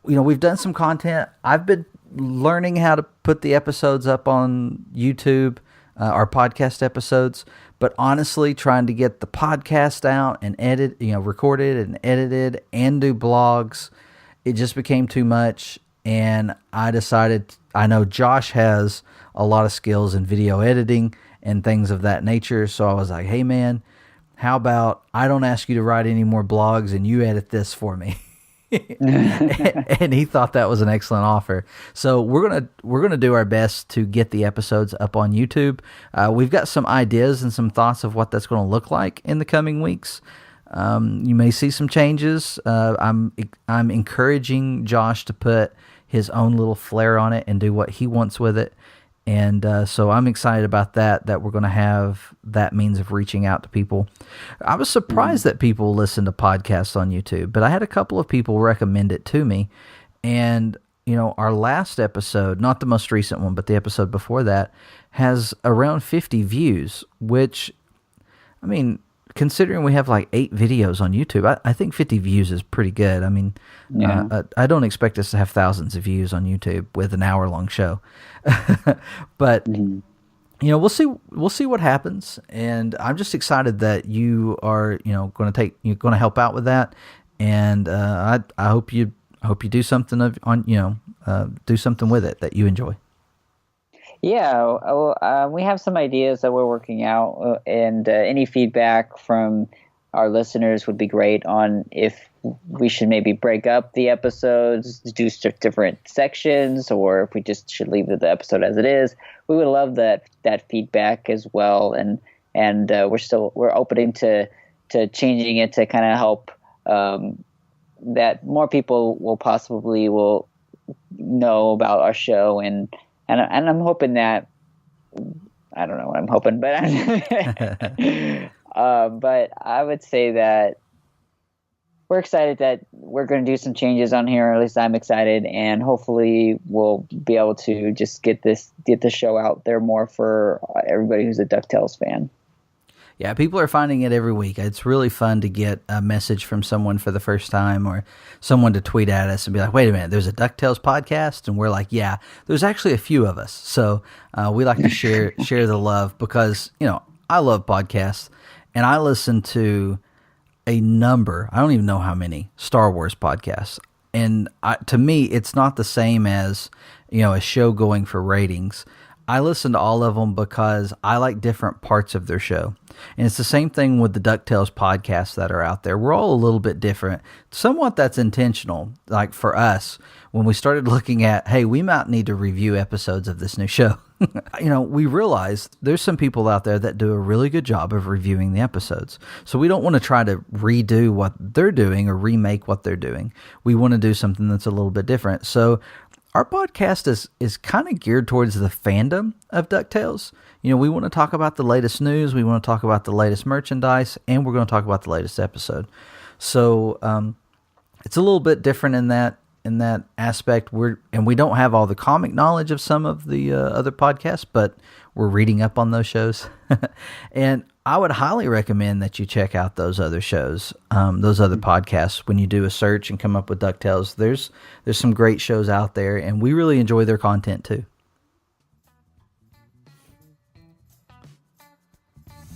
S1: we've done some content. I've been learning how to put the episodes up on YouTube. Our podcast episodes, but honestly, trying to get the podcast out and recorded and edited and do blogs, it just became too much. And I decided, I know Josh has a lot of skills in video editing and things of that nature. So I was like, hey man, how about I don't ask you to write any more blogs and you edit this for me? And he thought that was an excellent offer. So we're gonna do our best to get the episodes up on YouTube. We've got some ideas and some thoughts of what that's going to look like in the coming weeks. You may see some changes. I'm encouraging Josh to put his own little flair on it and do what he wants with it. And so I'm excited about that we're going to have that means of reaching out to people. I was surprised that people listen to podcasts on YouTube, but I had a couple of people recommend it to me. And, our last episode, not the most recent one, but the episode before that, has around 50 views, which, I mean, considering we have like 8 videos on YouTube, I think 50 views is pretty good. I mean, I don't expect us to have thousands of views on YouTube with an hour-long show. But we'll see what happens, and I'm just excited that you are you're going to help out with that, and I hope you do something do something with it that you enjoy.
S5: Yeah, we have some ideas that we're working out, and any feedback from our listeners would be great on if we should maybe break up the episodes, do different sections, or if we just should leave the episode as it is. We would love that feedback as well, and we're opening to changing it to kind of help that more people will know about our show, and I'm hoping that I don't know what I'm hoping, but but I would say that we're excited that we're going to do some changes on here. Or at least I'm excited, and hopefully we'll be able to just get the show out there more for everybody who's a DuckTales fan.
S1: Yeah, people are finding it every week. It's really fun to get a message from someone for the first time, or someone to tweet at us and be like, wait a minute, there's a DuckTales podcast? And we're like, yeah, there's actually a few of us. So we like to share the love because, I love podcasts, and I listen to a number, I don't even know how many, Star Wars podcasts. And to me, it's not the same as, a show going for ratings. I listen to all of them because I like different parts of their show. And it's the same thing with the DuckTales podcasts that are out there. We're all a little bit different. Somewhat that's intentional. Like for us, when we started looking at, hey, we might need to review episodes of this new show. We realized there's some people out there that do a really good job of reviewing the episodes. So we don't want to try to redo what they're doing or remake what they're doing. We want to do something that's a little bit different. So our podcast is kind of geared towards the fandom of DuckTales. We want to talk about the latest news, we want to talk about the latest merchandise, and we're going to talk about the latest episode. So it's a little bit different in that aspect. We don't have all the comic knowledge of some of the other podcasts, but we're reading up on those shows. And I would highly recommend that you check out those other shows, those other podcasts. When you do a search and come up with DuckTales, there's some great shows out there, and we really enjoy their content too.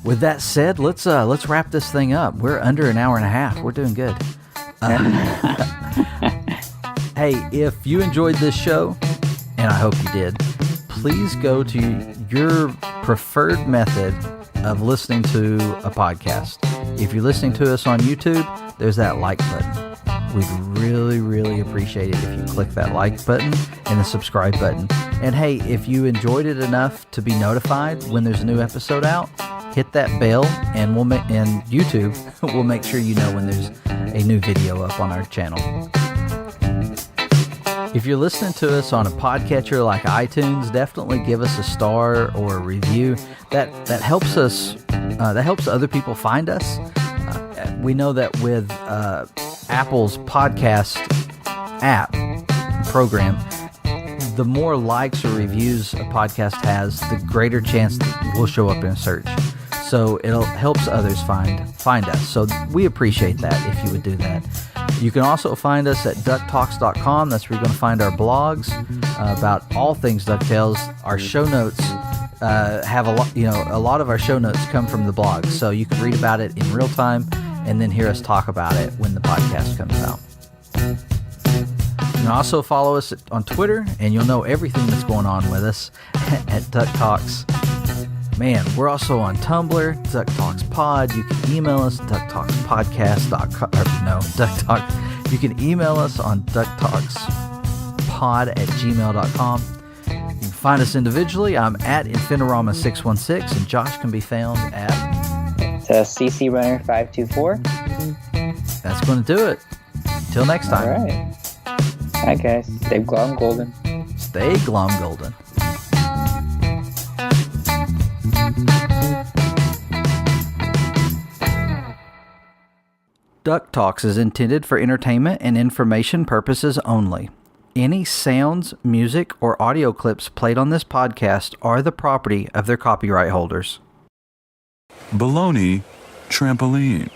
S1: With that said, let's wrap this thing up. We're under an hour and a half. We're doing good. Hey, if you enjoyed this show, and I hope you did, please go to your preferred method of listening to a podcast. If you're listening to us on YouTube, there's that like button. We'd really, really appreciate it if you click that like button and the subscribe button. And hey, if you enjoyed it enough to be notified when there's a new episode out, hit that bell, and and YouTube will make sure you know when there's a new video up on our channel. If you're listening to us on a podcatcher like iTunes, definitely give us a star or a review. That helps us. That helps other people find us. We know that with Apple's podcast app program, the more likes or reviews a podcast has, the greater chance that we'll show up in a search. So it helps others find us. So we appreciate that if you would do that. You can also find us at DuckTalks.com. That's where you're going to find our blogs about all things DuckTales. Our show notes have a lot. A lot of our show notes come from the blog, so you can read about it in real time and then hear us talk about it when the podcast comes out. You can also follow us on Twitter, and you'll know everything that's going on with us at DuckTalks. Man, we're also on Tumblr, DuckTalks Pod. You can email us, DuckTalksPodcast.com. DuckTalk. You can email us on DuckTalksPod@gmail.com. You can find us individually. I'm at Infinirama616, and Josh can be found at
S5: CCRunner524.
S1: That's going to do it. Till next time.
S5: All right. All right, guys. Stay glum golden.
S1: Stay glum golden. DuckTalks is intended for entertainment and information purposes only. Any sounds, music, or audio clips played on this podcast are the property of their copyright holders.
S6: Bologna trampoline.